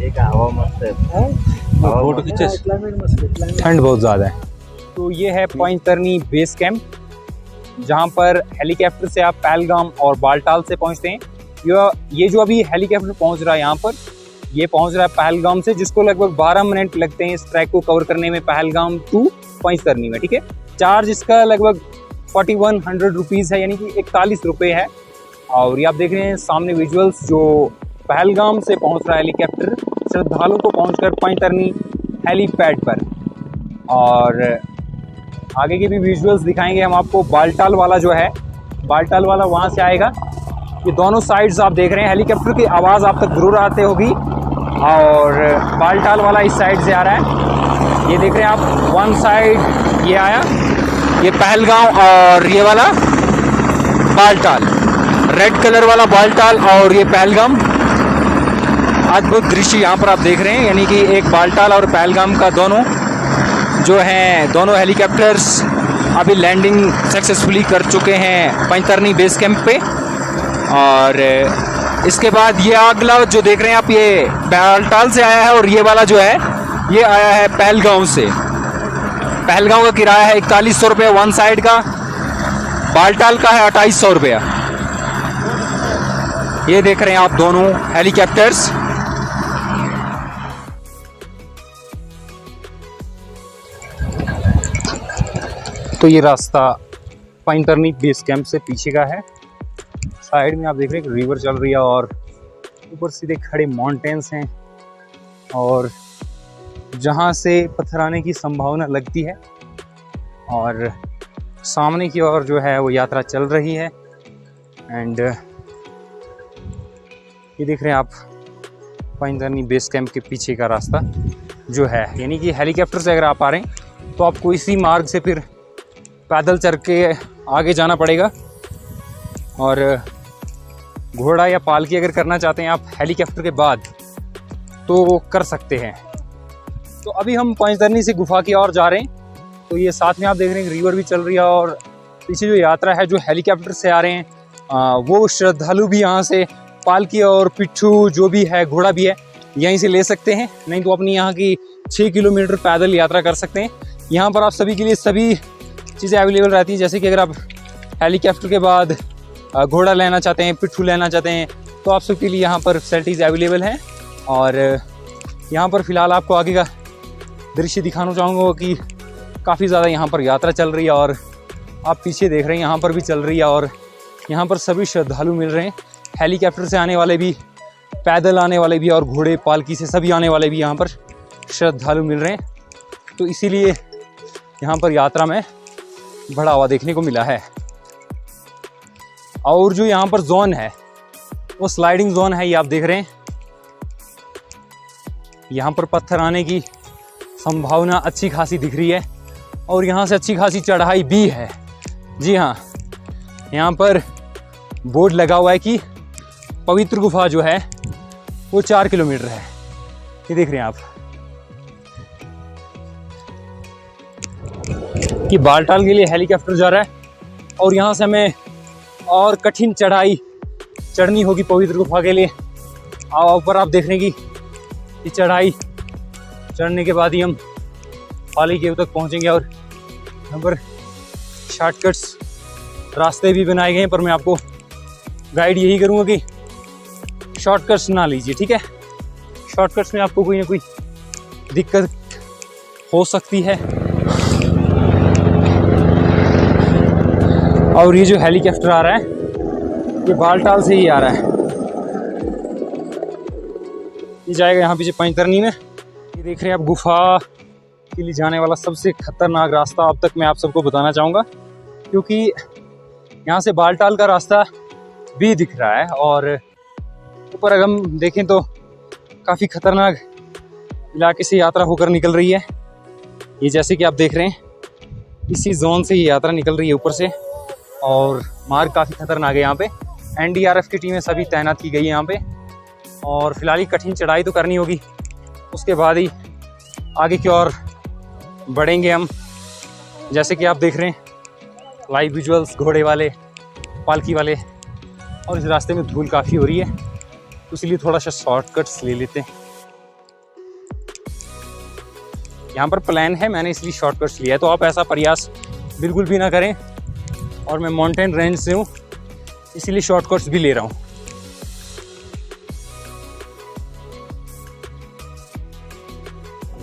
[SPEAKER 1] अच्छा,
[SPEAKER 3] हवा मस्त है,
[SPEAKER 1] फोटो खींचे, ठंड बहुत ज़्यादा है। तो ये है पंचतरनी बेस कैंप, जहाँ पर हेलीकॉप्टर से आप पहलगाम और बालटाल से पहुँचते हैं। ये जो अभी हेलीकॉप्टर पहुँच रहा है यहाँ पर, ये पहुँच रहा है पहलगाम से, जिसको लगभग 12 मिनट लगते हैं इस ट्रैक को कवर करने में, पहलगाम टू पंचतरनी में, ठीक है। चार्ज इसका लगभग 4100 रुपीज़ है, यानी कि 41 रुपये है। और ये आप देख रहे हैं सामने विजुअल्स, जो पहलगाम से पहुंच रहा है हेलीकॉप्टर श्रद्धालु को पहुंचकर पंचतरनी हेलीपैड पर। और आगे के भी विजुअल्स दिखाएंगे हम आपको। बालटाल वाला जो है, बालटाल वाला वहां से आएगा। ये दोनों साइड्स आप देख रहे हैं, हेलीकॉप्टर की आवाज़ आप तक जरूर आते होगी। और बालटाल वाला इस साइड से आ रहा है, ये देख रहे हैं आप। वन साइड ये आया, ये पहलगाम, और ये वाला बालटाल, रेड कलर वाला बालटाल और ये पहलगाम। अद्भुत दृश्य यहाँ पर आप देख रहे हैं, यानी कि एक बालटाल और पहलगाम का दोनों जो हैं, दोनों हेलीकॉप्टर्स अभी लैंडिंग सक्सेसफुली कर चुके हैं पंचतरनी बेस कैंप पे। और इसके बाद ये अगला जो देख रहे हैं आप, ये बालटाल से आया है, और ये वाला जो है ये आया है पहलगाम से। पहलगाम का किराया है 4100 रुपये वन साइड का, बालटाल का है 2800 रुपया। ये देख रहे हैं आप दोनों हेलीकॉप्टर्स। तो ये रास्ता पंचतरनी बेस कैंप से पीछे का है। साइड में आप देख रहे हैं रिवर चल रही है, और ऊपर सीधे खड़े माउंटेन्स हैं, और जहाँ से पत्थर आने की संभावना लगती है। और सामने की ओर जो है वो यात्रा चल रही है। एंड ये देख रहे हैं आप पंचतरनी बेस कैंप के पीछे का रास्ता जो है, यानी कि हेलीकॉप्टर से अगर आप आ रहे हैं तो आपको इसी मार्ग से फिर पैदल चल के आगे जाना पड़ेगा। और घोड़ा या पालकी अगर करना चाहते हैं आप हेलीकॉप्टर के बाद, तो कर सकते हैं। तो अभी हम पंचतरनी से गुफा की ओर जा रहे हैं। तो ये साथ में आप देख रहे हैं रिवर भी चल रही है, और पीछे जो यात्रा है जो हेलीकॉप्टर से आ रहे हैं, वो श्रद्धालु भी यहाँ से पालकी और पिट्ठू जो भी है, घोड़ा भी है, यहीं से ले सकते हैं। नहीं तो अपनी यहाँ की 6 किलोमीटर पैदल यात्रा कर सकते हैं। यहाँ पर आप सभी के लिए सभी चीज़ें अवेलेबल रहती हैं, जैसे कि अगर आप हेलीकॉप्टर के बाद घोड़ा लेना चाहते हैं, पिट्ठू लेना चाहते हैं, तो आप सबके लिए यहाँ पर फैसिलिटीज़ अवेलेबल हैं। और यहाँ पर फ़िलहाल आपको आगे का दृश्य दिखाना चाहूँगा कि काफ़ी ज़्यादा यहाँ पर यात्रा चल रही है, और आप पीछे देख रहे हैं यहाँ पर भी चल रही है। और यहाँ पर सभी श्रद्धालु मिल रहे हैं, हेलीकॉप्टर से आने वाले भी, पैदल आने वाले भी, और घोड़े पालकी से सभी आने वाले भी यहाँ पर श्रद्धालु मिल रहे हैं। तो इसीलिए यहाँ पर यात्रा में बढ़ावा देखने को मिला है। और जो यहाँ पर जोन है वो स्लाइडिंग जोन है, ये आप देख रहे हैं। यहाँ पर पत्थर आने की संभावना अच्छी खासी दिख रही है, और यहाँ से अच्छी खासी चढ़ाई भी है। जी हाँ, यहाँ पर बोर्ड लगा हुआ है कि पवित्र गुफा जो है वो 4 किलोमीटर है। ये देख रहे हैं आप कि बालटाल के लिए हेलीकॉप्टर जा रहा है, और यहाँ से हमें और कठिन चढ़ाई चढ़नी होगी पवित्र गुफा के लिए। और ऊपर आप देख रहे हैं कि ये चढ़ाई चढ़ने के बाद ही हम पाली केव तक पहुँचेंगे। और यहाँ पर शॉर्टकट्स रास्ते भी बनाए गए हैं, पर मैं आपको गाइड यही करूँगा कि शॉर्टकट्स ना लीजिए, ठीक है। शॉर्टकट्स में आपको कोई ना कोई दिक्कत हो सकती है। और ये जो हेलीकॉप्टर आ रहा है ये बालटाल से ही आ रहा है। ये जाएगा यहाँ पीछे पैंतरनी में। ये देख रहे हैं आप गुफा के लिए जाने वाला सबसे खतरनाक रास्ता अब तक मैं आप सबको बताना चाहूँगा, क्योंकि यहाँ से बालटाल का रास्ता भी दिख रहा है और ऊपर अगर हम देखें तो काफ़ी खतरनाक इलाके से यात्रा होकर निकल रही है। ये जैसे कि आप देख रहे हैं इसी जोन से ये यात्रा निकल रही है ऊपर से, और मार्ग काफ़ी खतरनाक है। यहाँ पे एनडीआरएफ की टीमें सभी तैनात की गई है यहाँ पे, और फिलहाल कठिन चढ़ाई तो करनी होगी, उसके बाद ही आगे की ओर बढ़ेंगे हम। जैसे कि आप देख रहे हैं लाइव विजुअल्स घोड़े वाले, पालकी वाले, और इस रास्ते में धूल काफ़ी हो रही है तो इसलिए थोड़ा सा शॉर्टकट्स ले लेते हैं। यहाँ पर प्लान है, मैंने इसलिए शॉर्टकट्स लिया है, तो आप ऐसा प्रयास बिल्कुल भी ना करें। और मैं माउंटेन रेंज से हूँ इसीलिए शॉर्टकट्स भी ले रहा हूँ।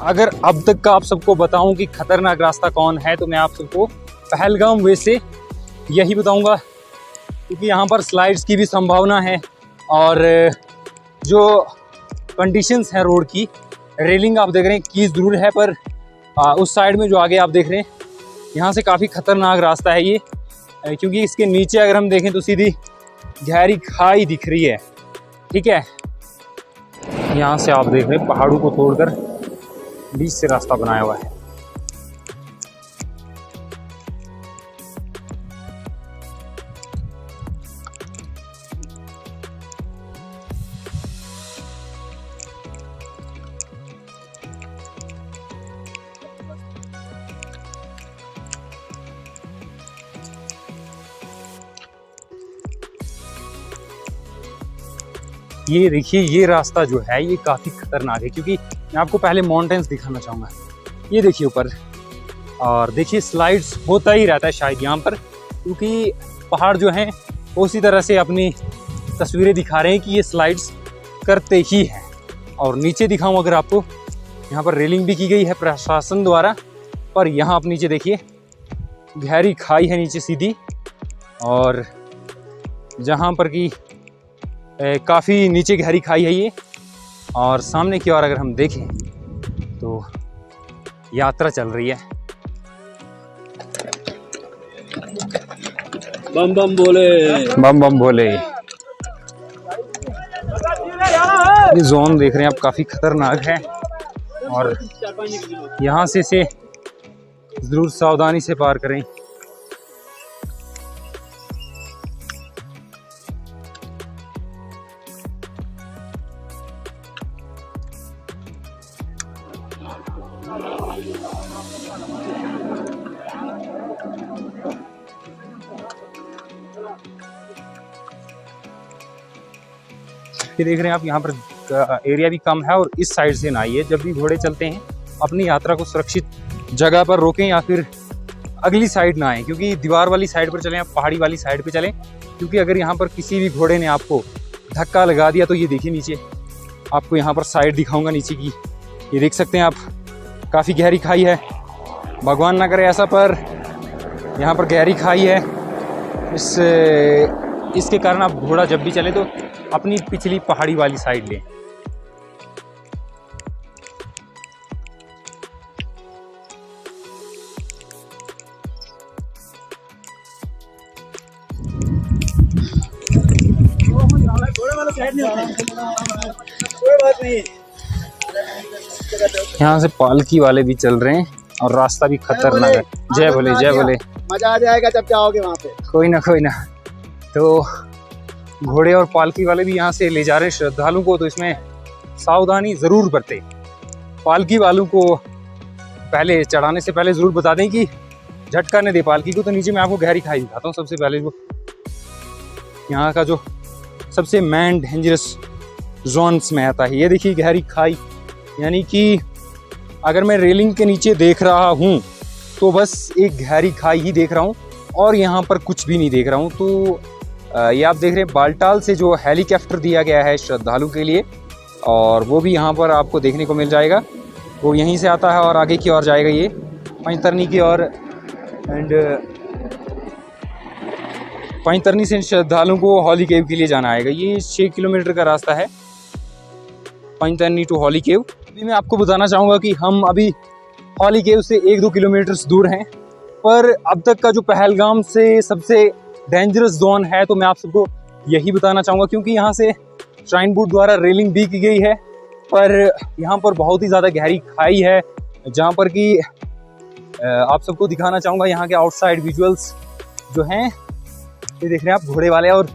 [SPEAKER 1] अगर अब तक का आप सबको बताऊं कि खतरनाक रास्ता कौन है तो मैं आप सबको पहलगाम वे से यही बताऊंगा, क्योंकि यहाँ पर स्लाइड्स की भी संभावना है और जो कंडीशंस है रोड की, रेलिंग आप देख रहे हैं की ज़रूर है, पर उस साइड में जो आगे आप देख रहे हैं यहाँ से काफ़ी खतरनाक रास्ता है ये, क्योंकि इसके नीचे अगर हम देखें तो सीधी गहरी खाई दिख रही है। ठीक है, यहाँ से आप देख रहे हैं पहाड़ों को तोड़कर बीच से रास्ता बनाया हुआ है। ये देखिए ये रास्ता जो है ये काफ़ी खतरनाक है, क्योंकि मैं आपको पहले माउंटेन्स दिखाना चाहूँगा। ये देखिए ऊपर, और देखिए स्लाइड्स होता ही रहता है शायद यहाँ पर, क्योंकि पहाड़ जो हैं उसी तरह से अपनी तस्वीरें दिखा रहे हैं कि ये स्लाइड्स करते ही हैं। और नीचे दिखाऊँ अगर आपको, यहाँ पर रेलिंग भी की गई है प्रशासन द्वारा, पर यहाँ आप नीचे देखिए गहरी खाई है नीचे सीधी, और जहाँ पर कि काफ़ी नीचे गहरी खाई है ये। और सामने की ओर अगर हम देखें तो यात्रा चल रही है।
[SPEAKER 3] बम बम बोले,
[SPEAKER 1] बम बम बोले। ये जोन देख रहे हैं आप काफ़ी खतरनाक है, और यहाँ से ज़रूर सावधानी से पार करें। ये देख रहे हैं आप यहाँ पर एरिया भी कम है, और इस साइड से ना आइए। जब भी घोड़े चलते हैं अपनी यात्रा को सुरक्षित जगह पर रोकें, या फिर अगली साइड ना आए, क्योंकि दीवार वाली साइड पर चलें, आप पहाड़ी वाली साइड पे चलें, क्योंकि अगर यहाँ पर किसी भी घोड़े ने आपको धक्का लगा दिया तो ये देखिए नीचे आपको यहाँ पर साइड दिखाऊंगा नीचे की, ये देख सकते हैं आप काफ़ी गहरी खाई है। भगवान ना करे ऐसा, पर यहाँ पर गहरी खाई है। इसके कारण आप घोड़ा जब भी चले तो अपनी पिछली पहाड़ी वाली साइड लें। यहाँ से पालकी वाले भी चल रहे हैं और रास्ता भी खतरनाक है। जय भोले जय भोले।
[SPEAKER 3] मजा आ जाएगा जब जाओगे वहाँ पे।
[SPEAKER 1] कोई ना। तो घोड़े और पालकी वाले भी यहाँ से ले जा रहे हैं श्रद्धालुओं को, तो इसमें सावधानी ज़रूर बरतें। पालकी वालों को पहले चढ़ाने से पहले ज़रूर बता दें कि झटका न दे पालकी को। तो नीचे मैं आपको गहरी खाई दिखाता हूँ। सबसे पहले वो यहाँ का जो सबसे मेन डेंजरस जोन्स में आता है, ये देखिए गहरी खाई, यानी कि अगर मैं रेलिंग के नीचे देख रहा हूँ तो बस एक गहरी खाई ही देख रहा हूँ और यहाँ पर कुछ भी नहीं देख रहा हूँ। तो ये आप देख रहे हैं बालटाल से जो हेलीकॉप्टर दिया गया है श्रद्धालु के लिए, और वो भी यहाँ पर आपको देखने को मिल जाएगा। वो यहीं से आता है और आगे की ओर जाएगा, ये पंचतरनी की ओर। एंड पैंतरनी से श्रद्धालुओं को हॉली केव के लिए जाना आएगा। ये 6 किलोमीटर का रास्ता है, पैंतरनी टू हॉली केव। अभी मैं आपको बताना चाहूँगा कि हम अभी हॉली केव से 1-2 किलोमीटर दूर हैं, पर अब तक का जो पहलगाम से सबसे डेंजरस जोन है तो मैं आप सबको यही बताना चाहूँगा, क्योंकि यहाँ से श्राइन बोर्ड द्वारा रेलिंग दी की गई है, पर यहाँ पर बहुत ही ज़्यादा गहरी खाई है, जहाँ पर कि आप सबको दिखाना चाहूँगा यहाँ के आउटसाइड विजुअल्स जो हैं, ये देख रहे हैं आप घोड़े वाले, और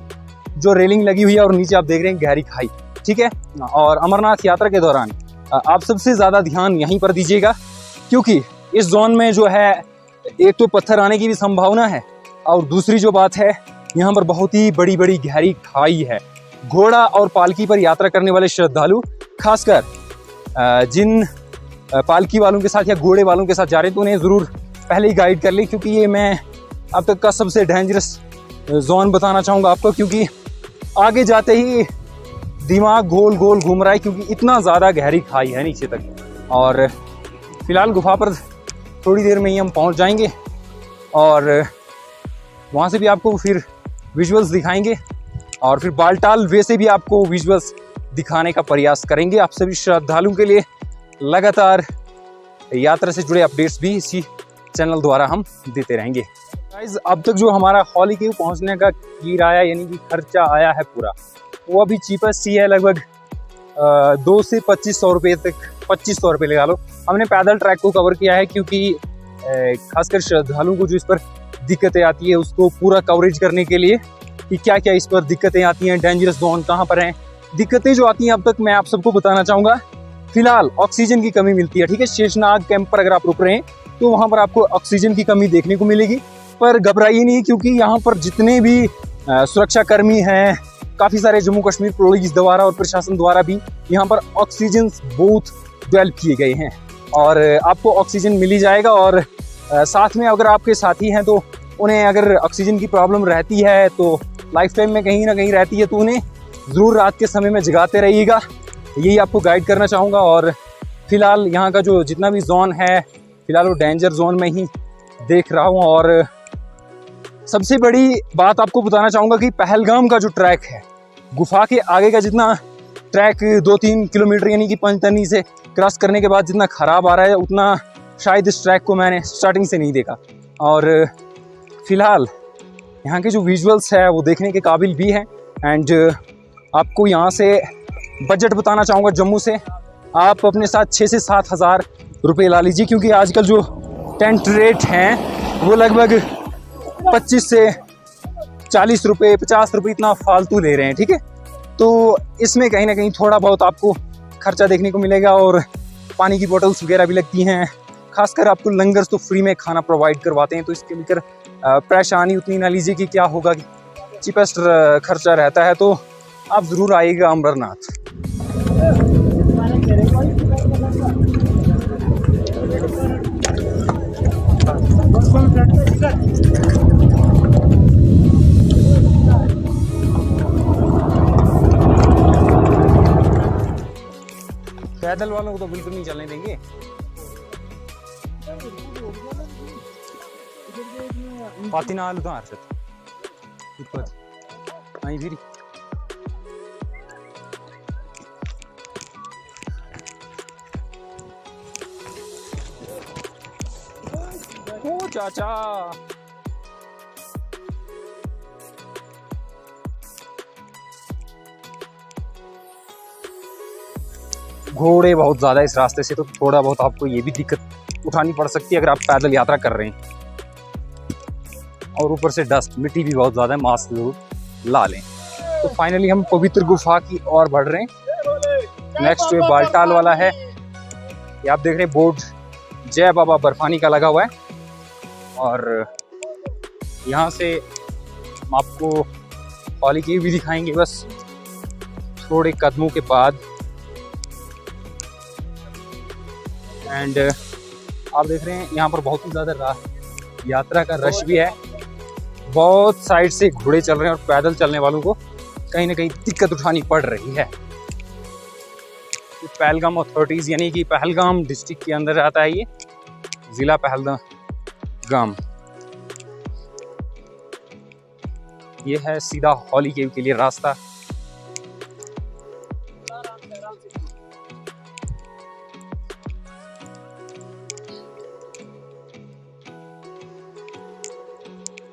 [SPEAKER 1] जो रेलिंग लगी हुई है, और नीचे आप देख रहे हैं गहरी खाई। ठीक है, और अमरनाथ यात्रा के दौरान आप सबसे ज़्यादा ध्यान यहीं पर दीजिएगा, क्योंकि इस जोन में जो है एक तो पत्थर आने की भी संभावना है, और दूसरी जो बात है यहाँ पर बहुत ही बड़ी बड़ी गहरी खाई है। घोड़ा और पालकी पर यात्रा करने वाले श्रद्धालु, खासकर जिन पालकी वालों के साथ या घोड़े वालों के साथ जा रहे हैं, तो उन्हें ज़रूर पहले ही गाइड कर लें, क्योंकि ये मैं अब तक का सबसे डेंजरस जोन बताना चाहूँगा आपको, क्योंकि आगे जाते ही दिमाग गोल गोल घूम रहा है, क्योंकि इतना ज़्यादा गहरी खाई है नीचे तक। और फिलहाल गुफा पर थोड़ी देर में ही हम पहुँच जाएंगे, और वहाँ से भी आपको फिर विजुअल्स दिखाएंगे, और फिर बालटाल वे से भी आपको विजुअल्स दिखाने का प्रयास करेंगे। आप सभी श्रद्धालुओं के लिए लगातार यात्रा से जुड़े अपडेट्स भी इसी चैनल द्वारा हम देते रहेंगे। गाइस, अब तक जो हमारा हॉली केव पहुंचने का किराया यानी कि खर्चा आया है पूरा, वो अभी चीपेस्ट ही है, लगभग 2 से 2500 रुपये तक, 2500 रुपये लगा लो। हमने पैदल ट्रैक को कवर किया है, क्योंकि खासकर श्रद्धालुओं को जो इस पर दिक्कतें आती है उसको पूरा कवरेज करने के लिए कि क्या क्या इस पर दिक्कतें आती हैं, डेंजरस जोन कहाँ पर हैं, दिक्कतें जो आती हैं अब तक मैं आप सबको बताना चाहूँगा। फिलहाल ऑक्सीजन की कमी मिलती है। ठीक है, शेषनाग कैंप पर अगर आप रुक रहे हैं तो वहाँ पर आपको ऑक्सीजन की कमी देखने को मिलेगी, पर घबराइए नहीं, क्योंकि यहाँ पर जितने भी सुरक्षा कर्मी हैं, काफ़ी सारे जम्मू कश्मीर पुलिस द्वारा और प्रशासन द्वारा भी यहाँ पर ऑक्सीजन बूथ डेवलप किए गए हैं, और आपको ऑक्सीजन मिल ही जाएगा। और साथ में अगर आपके साथी हैं तो उन्हें अगर ऑक्सीजन की प्रॉब्लम रहती है, तो लाइफ टाइम में कहीं ना कहीं रहती है, तो उन्हें ज़रूर रात के समय में जगाते रहिएगा, यही आपको गाइड करना चाहूँगा। और फिलहाल यहाँ का जो जितना भी जोन है, फिलहाल वो डेंजर जोन में ही देख रहा हूँ। और सबसे बड़ी बात आपको बताना चाहूँगा कि पहलगाम का जो ट्रैक है, गुफा के आगे का जितना ट्रैक 2-3 किलोमीटर यानी कि पैंतरनी से क्रॉस करने के बाद जितना ख़राब आ रहा है, उतना शायद इस ट्रैक को मैंने स्टार्टिंग से नहीं देखा। और फिलहाल यहाँ के जो विजुअल्स है वो देखने के काबिल भी हैं। एंड आपको यहाँ से बजट बताना चाहूँगा, जम्मू से आप अपने साथ 6 से 7 हज़ार रुपये ला लीजिए, क्योंकि आजकल जो टेंट रेट हैं वो लगभग 25 से 40 रुपये, 50 रुपये इतना फालतू ले रहे हैं। ठीक है, तो इसमें कहीं ना कहीं थोड़ा बहुत आपको खर्चा देखने को मिलेगा, और पानी की बोतल्स वगैरह भी लगती हैं। खासकर आपको लंगर तो फ्री में खाना प्रोवाइड करवाते हैं, तो इसके लेकर परेशानी उतनी ना लीजिए कि क्या होगा, कि चीपेस्ट खर्चा रहता है। तो आप ज़रूर आइएगा अमरनाथ। पैदल वालों को तो बिल्कुल नहीं चलने देंगे। पातीना आलू तो आई फिर ओ चाचा, घोड़े बहुत ज़्यादा इस रास्ते से, तो थोड़ा बहुत आपको ये भी दिक्कत उठानी पड़ सकती है अगर आप पैदल यात्रा कर रहे हैं। और ऊपर से डस्ट, मिट्टी भी बहुत ज़्यादा है, मास्क जरूर ला लें। तो फाइनली हम पवित्र गुफा की ओर बढ़ रहे हैं। नेक्स्ट बालटाल वाला है, ये आप देख रहे हैं बोर्ड जय बाबा बर्फानी का लगा हुआ है, और यहाँ से हम आपको हॉली केव भी दिखाएंगे बस थोड़े कदमों के बाद। एंड आप देख रहे हैं यहाँ पर बहुत ही ज़्यादा यात्रा का रश भी है, बहुत साइड से घोड़े चल रहे हैं, और पैदल चलने वालों को कहीं ना कहीं दिक्कत उठानी पड़ रही है। पहलगाम अथॉरिटीज़ यानी कि पहलगाम डिस्ट्रिक्ट के अंदर आता है, ये ज़िला पहलगाम। ये है सीधा हॉली केव के लिए रास्ता।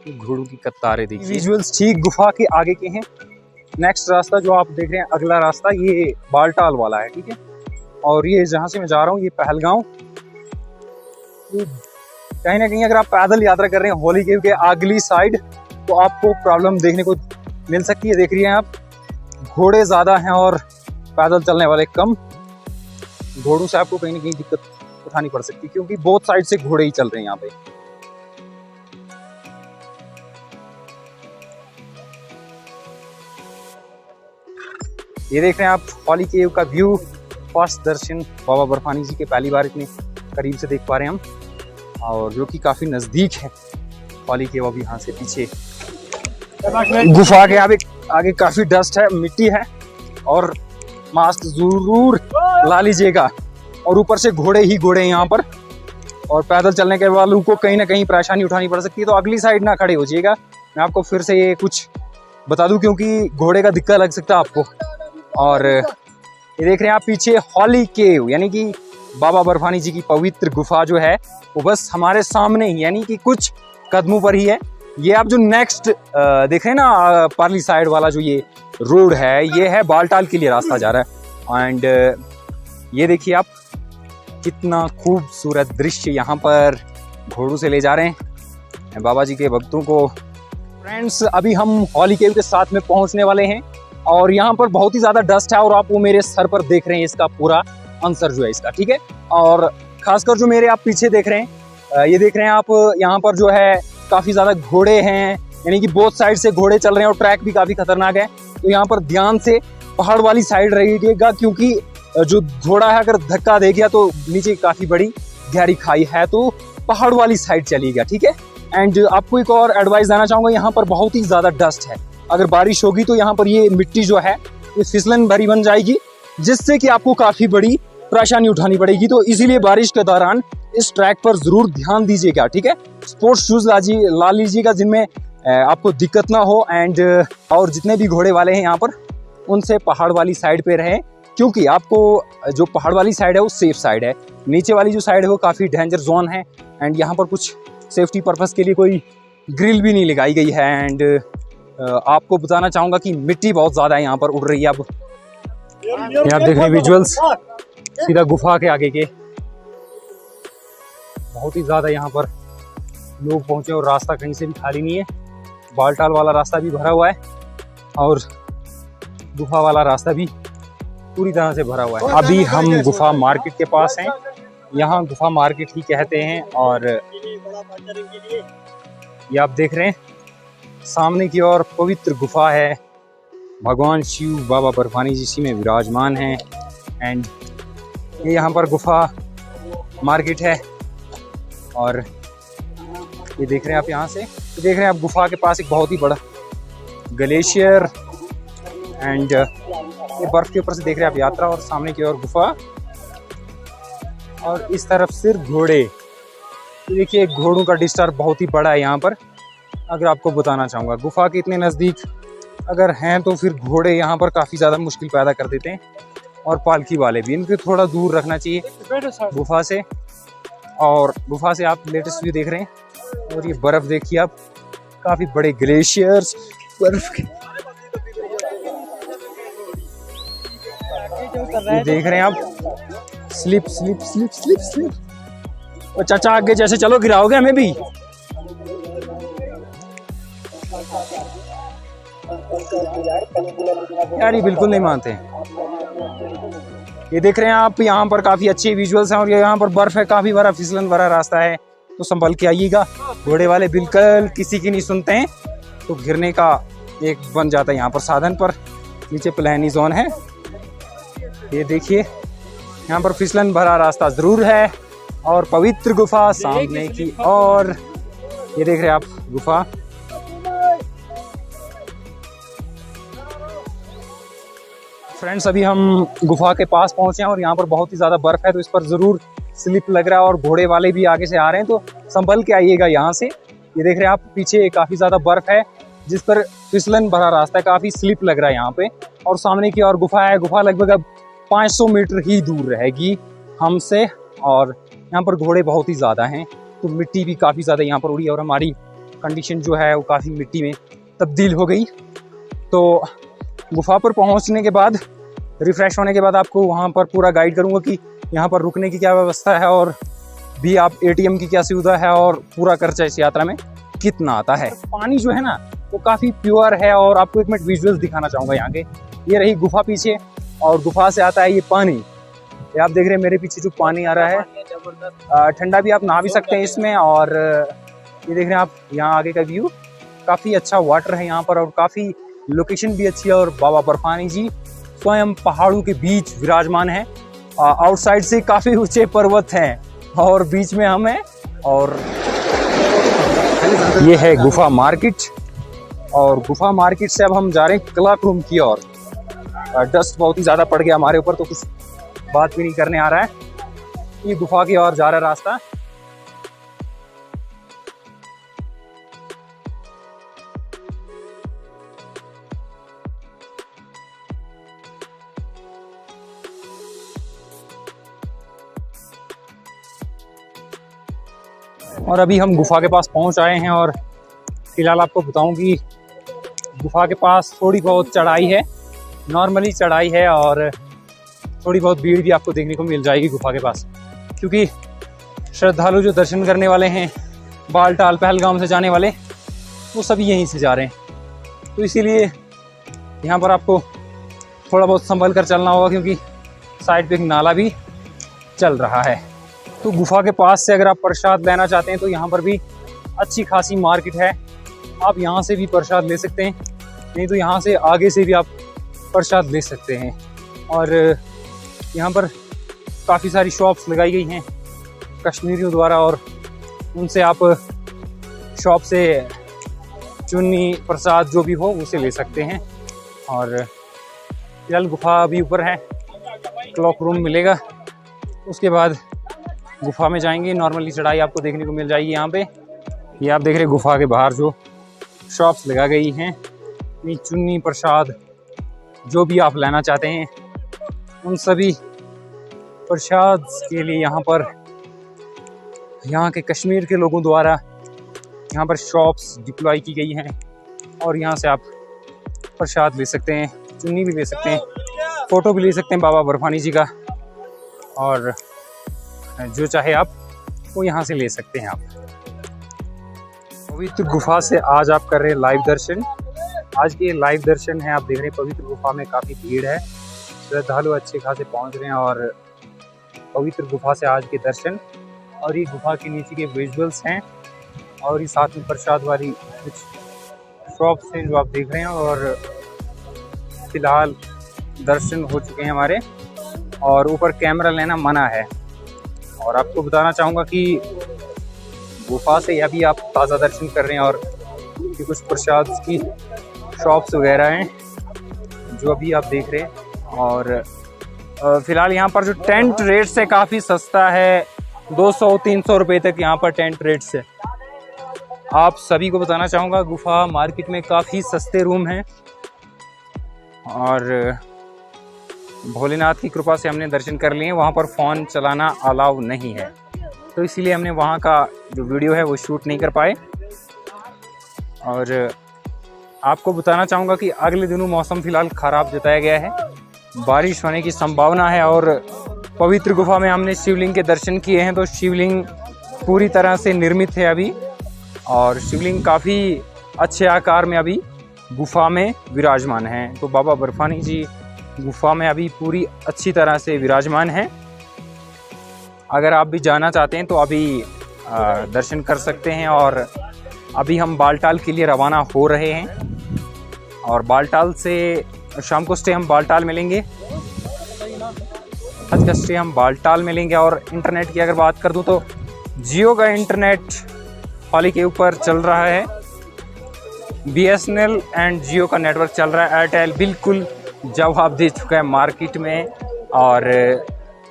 [SPEAKER 1] घोड़ों की कतारें देखिए। विजुअल्स ठीक गुफा के आगे के हैं। नेक्स्ट रास्ता जो आप देख रहे हैं, अगला रास्ता ये बालटाल वाला है, ठीक है। और ये जहाँ से मैं जा रहा हूँ ये पहलगांव। कहीं ना कहीं अगर आप पैदल यात्रा कर रहे हैं हॉली केव के अगली साइड तो आपको प्रॉब्लम देखने को मिल सकती है। देख रही हैं आप, घोड़े ज़्यादा हैं और पैदल चलने वाले कम। घोड़ों से आपको कहीं ना कहीं दिक्कत उठानी पड़ सकती है क्योंकि बहुत साइड से घोड़े ही चल रहे हैं यहाँ पे। ये देख रहे हैं आप हॉली केव का व्यू। फर्स्ट दर्शन बाबा बर्फानी जी के पहली बार इतने करीब से देख पा रहे हैं हम, और जो कि काफ़ी नज़दीक है हॉली केव। अभी यहाँ से पीछे गुफा के आगे काफ़ी डस्ट है, मिट्टी है, और मास्क जरूर ला लीजिएगा। और ऊपर से घोड़े ही घोड़े हैं यहाँ पर, और पैदल चलने के वालों को कहीं ना कहीं परेशानी उठानी पड़ सकती है। तो अगली साइड ना खड़े हो जाइएगा। मैं आपको फिर से ये कुछ बता दूं क्योंकि घोड़े का दिक्कत लग सकता है आपको। और ये देख रहे हैं आप पीछे हॉली केव, यानी कि बाबा बर्फानी जी की पवित्र गुफा जो है वो बस हमारे सामने ही, यानी कि कुछ कदमों पर ही है। ये आप जो नेक्स्ट देख रहे हैं ना पार्ली साइड वाला जो ये रोड है, ये है बालटाल के लिए रास्ता जा रहा है। एंड ये देखिए आप कितना खूबसूरत दृश्य यहाँ पर घोड़ों से ले जा रहे हैं बाबा जी के भक्तों को। फ्रेंड्स, अभी हम हॉली केव के साथ में पहुँचने वाले हैं और यहाँ पर बहुत ही ज़्यादा डस्ट है और आप वो मेरे सर पर देख रहे हैं इसका पूरा आंसर जो है इसका, ठीक है। और खासकर जो मेरे आप पीछे देख रहे हैं, ये देख रहे हैं आप, यहाँ पर जो है काफ़ी ज़्यादा घोड़े हैं, यानी कि बोथ साइड से घोड़े चल रहे हैं और ट्रैक भी काफ़ी खतरनाक है। तो यहाँ पर ध्यान से पहाड़ वाली साइड रहिएगा क्योंकि जो घोड़ा है अगर धक्का दे गया तो नीचे काफ़ी बड़ी गहरी खाई है, तो पहाड़ वाली साइड चलिएगा, ठीक है। एंड आपको एक और एडवाइस देना चाहूँगा, यहाँ पर बहुत ही ज़्यादा डस्ट है। अगर बारिश होगी तो यहाँ पर ये मिट्टी जो है ये फिसलन भरी बन जाएगी, जिससे कि आपको काफ़ी बड़ी परेशानी उठानी पड़ेगी। तो इसीलिए बारिश के दौरान इस ट्रैक पर ज़रूर ध्यान दीजिएगा, ठीक है। स्पोर्ट्स शूज़ ला लीजिएगा जिनमें आपको दिक्कत ना हो। एंड और जितने भी घोड़े वाले हैं यहाँ पर उनसे पहाड़ वाली साइड पे रहें, क्योंकि आपको जो पहाड़ वाली साइड है वो सेफ साइड है। नीचे वाली जो साइड है वो काफ़ी डेंजर जोन है। एंड यहाँ पर कुछ सेफ्टी पर्पज़ के लिए कोई ग्रिल भी नहीं लगाई गई है। एंड आपको बताना चाहूँगा कि मिट्टी बहुत ज़्यादा है यहाँ पर उड़ रही है। अब ये आप देख रहे हैं विजुअल्स सीधा गुफा के आगे के, बहुत ही ज़्यादा यहाँ पर लोग पहुँचे और रास्ता कहीं से भी खाली नहीं है। बालटाल वाला रास्ता भी भरा हुआ है और गुफा वाला रास्ता भी पूरी तरह से भरा हुआ है। अभी हम गुफा मार्केट के पास हैं, यहाँ गुफा मार्केट ही कहते हैं। और ये आप देख रहे हैं सामने की ओर पवित्र गुफा है, भगवान शिव बाबा बर्फानी जी इसी में विराजमान हैं। एंड ये यहाँ पर गुफा मार्केट है। और ये देख रहे हैं आप, यहाँ से देख रहे हैं आप गुफा के पास एक बहुत ही बड़ा ग्लेशियर। एंड ये बर्फ के ऊपर से देख रहे हैं आप यात्रा, और सामने की ओर गुफा, और इस तरफ सिर्फ घोड़े। देखिए घोड़ों का डिस्टर्ब बहुत ही बड़ा है यहाँ पर। अगर आपको बताना चाहूँगा गुफा के इतने नज़दीक अगर हैं तो फिर घोड़े यहाँ पर काफ़ी ज़्यादा मुश्किल पैदा कर देते हैं, और पालकी वाले भी, इनको थोड़ा दूर रखना चाहिए गुफा से। और गुफा से आप लेटेस्ट व्यू देख रहे हैं, और ये बर्फ़ देखिए आप, काफ़ी बड़े ग्लेशियर्स बर्फ के ये देख रहे हैं आप। Slip slip slip slip slip. और चाचा आगे जैसे चलो गिराओगे हमें भी। यार ये बिल्कुल नहीं मानते। ये देख रहे हैं आप, यहाँ पर काफ़ी अच्छे विजुअल्स हैं, और ये यहाँ पर बर्फ़ है, काफ़ी बड़ा फिसलन भरा रास्ता है, तो संभल के आइएगा। घोड़े वाले बिल्कुल किसी की नहीं सुनते हैं, तो गिरने का एक बन जाता है यहाँ पर साधन पर। नीचे प्लानी जोन है, ये देखिए यहाँ पर फिसलन भरा रास्ता ज़रूर है, और पवित्र गुफा सामने की। और ये देख रहे हैं आप गुफा। फ्रेंड्स, अभी हम गुफा के पास पहुंचे हैं और यहाँ पर बहुत ही ज़्यादा बर्फ़ है, तो इस पर ज़रूर स्लिप लग रहा है, और घोड़े वाले भी आगे से आ रहे हैं, तो संभल के आइएगा यहाँ से। ये देख रहे हैं आप पीछे काफ़ी ज़्यादा बर्फ़ है, जिस पर फिसलन भरा रास्ता है, काफ़ी स्लिप लग रहा है यहाँ पे। और सामने की ओर गुफा है, गुफा लगभग अब 500 मीटर ही दूर रहेगी हमसे। और यहाँ पर घोड़े बहुत ही ज़्यादा हैं, तो मिट्टी भी काफ़ी ज़्यादा यहाँ पर उड़ी और हमारी कंडीशन जो है वो काफ़ी मिट्टी में तब्दील हो गई। तो गुफा पर पहुँचने के बाद, रिफ़्रेश होने के बाद आपको वहाँ पर पूरा गाइड करूँगा कि यहाँ पर रुकने की क्या व्यवस्था है और भी आप ATM की क्या सुविधा है और पूरा खर्चा इस यात्रा में कितना आता है। पानी जो है ना वो काफ़ी प्योर है और आपको एक मिनट विजुअल्स दिखाना चाहूँगा यहाँ के। ये रही गुफा पीछे और गुफा से आता है ये पानी। ये आप देख रहे हैं मेरे पीछे जो पानी आ रहा है, ठंडा भी आप नहा भी सकते हैं इसमें। और ये देख रहे हैं आप यहाँ आगे का व्यू, काफ़ी अच्छा वाटर है यहाँ पर और काफ़ी लोकेशन भी अच्छी है। और बाबा बर्फानी जी स्वयं पहाड़ों के बीच विराजमान है। आउटसाइड से काफ़ी ऊंचे पर्वत हैं और बीच में हम हैं। और ये है गुफा मार्केट और गुफा मार्केट से अब हम जा रहे हैं क्लॉक रूम की ओर। डस्ट बहुत ही ज़्यादा पड़ गया हमारे ऊपर, तो कुछ बात भी नहीं करने आ रहा है। ये गुफा की ओर जा रहा है रास्ता। और अभी हम गुफा के पास पहुंच आए हैं और फिलहाल आपको बताऊं कि गुफा के पास थोड़ी बहुत चढ़ाई है, नॉर्मली चढ़ाई है और थोड़ी बहुत भीड़ भी आपको देखने को मिल जाएगी गुफा के पास, क्योंकि श्रद्धालु जो दर्शन करने वाले हैं बालटाल पहलगाम से जाने वाले, वो सभी यहीं से जा रहे हैं। तो इसीलिए यहाँ पर आपको थोड़ा बहुत संभल कर चलना होगा, क्योंकि साइड पे एक नाला भी चल रहा है। तो गुफा के पास से अगर आप प्रसाद लेना चाहते हैं तो यहाँ पर भी अच्छी खासी मार्केट है, आप यहाँ से भी प्रसाद ले सकते हैं, नहीं तो यहाँ से आगे से भी आप प्रसाद ले सकते हैं। और यहाँ पर काफ़ी सारी शॉप्स लगाई गई हैं कश्मीरियों द्वारा और उनसे आप शॉप से चुन्नी प्रसाद जो भी हो उसे ले सकते हैं। और फिलहाल गुफा अभी ऊपर है, क्लॉक रूम मिलेगा, उसके बाद गुफा में जाएंगे। नॉर्मली चढ़ाई आपको देखने को मिल जाएगी यहाँ पे। ये आप देख रहे हैं गुफा के बाहर जो शॉप्स लगा गई हैं, ये चुन्नी प्रसाद जो भी आप लेना चाहते हैं उन सभी प्रसाद के लिए यहाँ पर यहाँ के कश्मीर के लोगों द्वारा यहाँ पर शॉप्स डिप्लॉय की गई हैं और यहाँ से आप प्रसाद ले सकते हैं, चुन्नी भी ले सकते हैं, फ़ोटो भी ले सकते हैं बाबा बर्फानी जी का, और जो चाहे आप वो यहाँ से ले सकते हैं। आप पवित्र गुफा से आज आप कर रहे हैं लाइव दर्शन। आज के लाइव दर्शन है, आप देख रहे हैं पवित्र गुफा में काफ़ी भीड़ है, श्रद्धालु अच्छे खासे पहुँच रहे हैं और पवित्र गुफा से आज के दर्शन। और ये गुफा के नीचे के विजुअल्स हैं और ये साथ में प्रसाद वाली कुछ शॉप्स हैं जो आप देख रहे हैं। और फिलहाल दर्शन हो चुके हैं हमारे और ऊपर कैमरा लेना मना है। और आपको बताना चाहूँगा कि गुफा से अभी आप ताज़ा दर्शन कर रहे हैं और कि कुछ प्रसाद की शॉप्स वगैरह हैं जो अभी आप देख रहे हैं। और फिलहाल यहाँ पर जो टेंट रेट्स है काफ़ी सस्ता है, 200-300 रुपये तक यहाँ पर टेंट रेट्स है। आप सभी को बताना चाहूँगा गुफा मार्केट में काफ़ी सस्ते रूम हैं और भोलेनाथ की कृपा से हमने दर्शन कर लिए। वहाँ पर फ़ोन चलाना अलाउ नहीं है, तो इसीलिए हमने वहाँ का जो वीडियो है वो शूट नहीं कर पाए। और आपको बताना चाहूँगा कि अगले दिनों मौसम फ़िलहाल ख़राब जताया गया है, बारिश होने की संभावना है। और पवित्र गुफा में हमने शिवलिंग के दर्शन किए हैं, तो शिवलिंग पूरी तरह से निर्मित है अभी और शिवलिंग काफ़ी अच्छे आकार में अभी गुफा में विराजमान हैं। तो बाबा बर्फानी जी गुफा में अभी पूरी अच्छी तरह से विराजमान हैं। अगर आप भी जाना चाहते हैं तो अभी दर्शन कर सकते हैं। और अभी हम बालटाल के लिए रवाना हो रहे हैं और बालटाल से शाम को स्टे हम बालटाल मिलेंगे, आज का स्टे हम बालटाल मिलेंगे। और इंटरनेट की अगर बात कर दूं तो जियो का इंटरनेट हाल के ऊपर चल रहा है, BSNL एंड जियो का नेटवर्क चल रहा है। एयरटेल बिल्कुल जवाब दे चुका है मार्केट में। और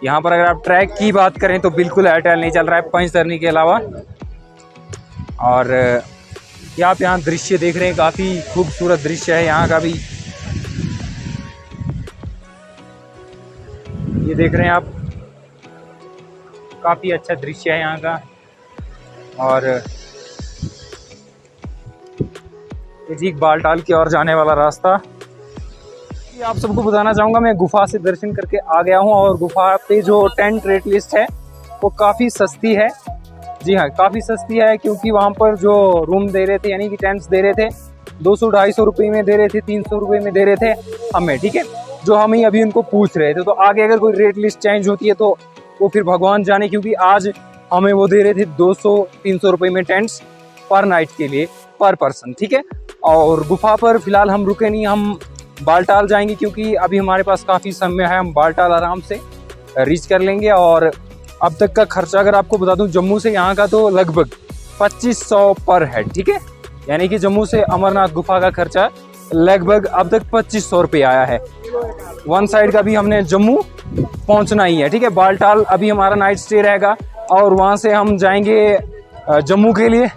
[SPEAKER 1] यहाँ पर अगर आप ट्रैक की बात करें तो बिल्कुल एयरटेल नहीं चल रहा है पंचतरनी के अलावा। और ये आप यहाँ दृश्य देख रहे हैं, काफ़ी खूबसूरत दृश्य है यहाँ का भी। ये देख रहे हैं आप, काफ़ी अच्छा दृश्य है यहाँ का। और ये बालटाल की ओर जाने वाला रास्ता। ये आप सबको बताना चाहूँगा, मैं गुफा से दर्शन करके आ गया हूँ और गुफा पे जो टेंट रेट लिस्ट है वो काफ़ी सस्ती है। जी हाँ, काफ़ी सस्ती है, क्योंकि वहाँ पर जो रूम दे रहे थे यानी कि टेंट्स दे रहे थे 200-250 रुपये में दे रहे थे, 300 रुपये में दे रहे थे हमें, ठीक है, जो हम ही अभी उनको पूछ रहे थे। तो आगे अगर कोई रेट लिस्ट चेंज होती है तो वो फिर भगवान जाने, क्योंकि आज हमें वो दे रहे थे 200-300 रुपये में टेंट्स पर नाइट के लिए, पर पर्सन, ठीक है। और गुफा पर फिलहाल हम रुके नहीं, हम बालटाल जाएंगे, क्योंकि अभी हमारे पास काफ़ी समय है, हम बालटाल आराम से रीच कर लेंगे। और अब तक का खर्चा अगर आपको बता दूं, जम्मू से यहाँ का तो लगभग 2500 पर हेड, ठीक है, यानी कि जम्मू से अमरनाथ गुफा का खर्चा लगभग अब तक 2500 रुपये आया है। वन साइड का भी हमने जम्मू पहुँचना ही है, ठीक है। बालटाल अभी हमारा नाइट स्टे रहेगा और वहाँ से हम जाएंगे जम्मू के लिए।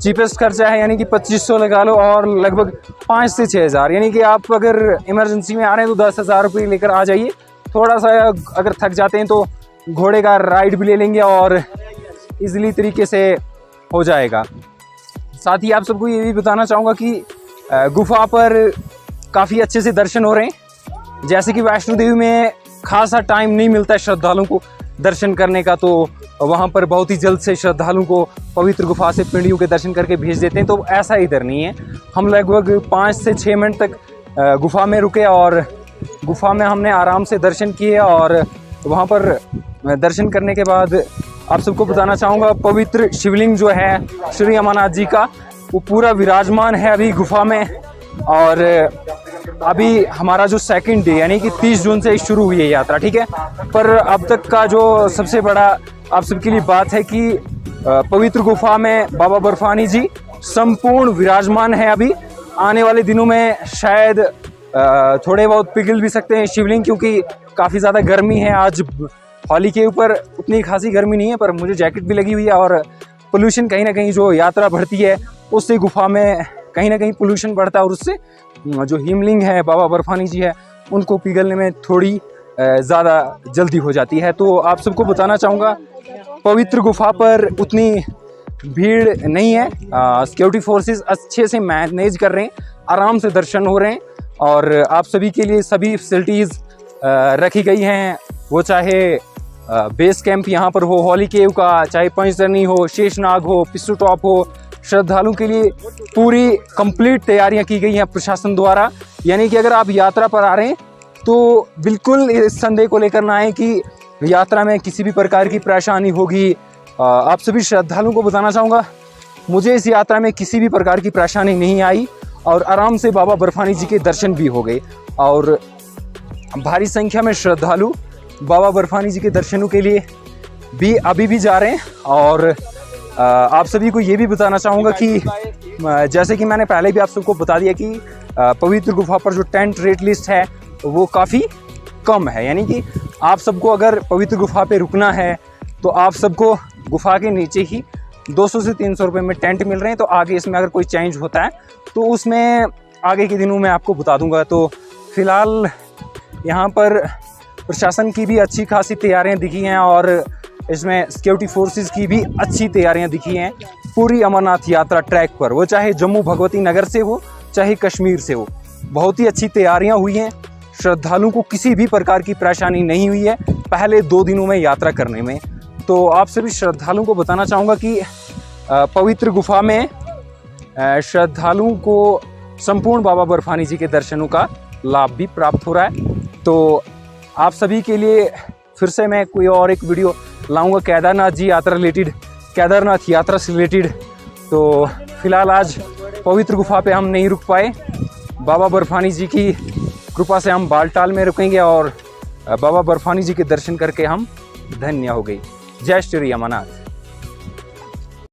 [SPEAKER 1] चीपेस्ट खर्चा है, यानी कि 2500 लगा लो, और लगभग 5 से 6 हज़ार, यानी कि आप अगर इमरजेंसी में आ रहे हैं तो 10,000 रुपये लेकर आ जाइए। थोड़ा सा अगर थक जाते हैं तो घोड़े का राइड भी ले लेंगे और इजीली तरीके से हो जाएगा। साथ ही आप सबको ये भी बताना चाहूँगा कि गुफा पर काफ़ी अच्छे से दर्शन हो रहे हैं। जैसे कि वैष्णो देवी में खासा टाइम नहीं मिलता है श्रद्धालुओं को दर्शन करने का, तो वहाँ पर बहुत ही जल्द से श्रद्धालुओं को पवित्र गुफा से पिंडियों के दर्शन करके भेज देते हैं। तो ऐसा इधर नहीं है, हम लगभग 5 से 6 मिनट तक गुफा में रुके और गुफा में हमने आराम से दर्शन किए। और वहाँ पर दर्शन करने के बाद आप सबको बताना चाहूँगा, पवित्र शिवलिंग जो है श्री अमरनाथ जी का, वो पूरा विराजमान है अभी गुफा में। और अभी हमारा जो सेकंड डे यानी कि 30 जून से शुरू हुई है यात्रा, ठीक है। पर अब तक का जो सबसे बड़ा आप सबके लिए बात है कि पवित्र गुफा में बाबा बर्फानी जी संपूर्ण विराजमान है। अभी आने वाले दिनों में शायद थोड़े बहुत पिघल भी सकते हैं शिवलिंग, क्योंकि काफ़ी ज़्यादा गर्मी है। आज होली के ऊपर उतनी खासी गर्मी नहीं है, पर मुझे जैकेट भी लगी हुई है। और पोल्यूशन कहीं ना कहीं जो यात्रा बढ़ती है उससे गुफा में कहीं ना कहीं पोल्यूशन बढ़ता है, और उससे जो हिमलिंग है बाबा बर्फानी जी है उनको पिघलने में थोड़ी ज़्यादा जल्दी हो जाती है। तो आप सबको बताना चाहूँगा, पवित्र गुफा पर उतनी भीड़ नहीं है, सिक्योरिटी फोर्सेस अच्छे से मैनेज कर रहे हैं, आराम से दर्शन हो रहे हैं। और आप सभी के लिए सभी फैसिलिटीज़ रखी गई हैं, वो चाहे बेस कैंप यहाँ पर हो हॉली केव का, चाहे पंचतरनी हो, शेषनाग हो, पिस्टू टॉप हो, श्रद्धालुओं के लिए पूरी कंप्लीट तैयारियां की गई हैं प्रशासन द्वारा। यानी कि अगर आप यात्रा पर आ रहे हैं तो बिल्कुल इस संदेह को लेकर ना आए कि यात्रा में किसी भी प्रकार की परेशानी होगी। आप सभी श्रद्धालुओं को बताना चाहूँगा, मुझे इस यात्रा में किसी भी प्रकार की परेशानी नहीं आई और आराम से बाबा बर्फानी जी के दर्शन भी हो गए। और भारी संख्या में श्रद्धालु बाबा बर्फानी जी के दर्शनों के लिए भी अभी भी जा रहे हैं। और आप सभी को ये भी बताना चाहूँगा कि जैसे कि मैंने पहले भी आप सबको बता दिया कि पवित्र गुफा पर जो टेंट रेट लिस्ट है वो काफ़ी कम है। यानी कि आप सबको अगर पवित्र गुफा पे रुकना है तो आप सबको गुफा के नीचे ही 200 से 300 रुपये में टेंट मिल रहे हैं। तो आगे इसमें अगर कोई चेंज होता है तो उसमें आगे के दिनों में आपको बता दूंगा। तो फिलहाल यहाँ पर प्रशासन की भी अच्छी खासी तैयारियाँ दिखी हैं और इसमें सिक्योरिटी फोर्सेस की भी अच्छी तैयारियां दिखी हैं पूरी अमरनाथ यात्रा ट्रैक पर, वो चाहे जम्मू भगवती नगर से हो चाहे कश्मीर से हो। बहुत ही अच्छी तैयारियां हुई हैं, श्रद्धालुओं को किसी भी प्रकार की परेशानी नहीं हुई है पहले 2 दिनों में यात्रा करने में। तो आप सभी श्रद्धालुओं को बताना चाहूँगा कि पवित्र गुफा में श्रद्धालुओं को संपूर्ण बाबा बर्फानी जी के दर्शनों का लाभ भी प्राप्त हो रहा है। तो आप सभी के लिए फिर से मैं कोई और एक वीडियो लाऊंगा केदारनाथ जी यात्रा रिलेटेड, केदारनाथ यात्रा से रिलेटेड। तो फिलहाल आज पवित्र गुफा पे हम नहीं रुक पाए, बाबा बर्फानी जी की कृपा से हम बालटाल में रुकेंगे और बाबा बर्फानी जी के दर्शन करके हम धन्य हो गए। जय श्री अमरनाथ।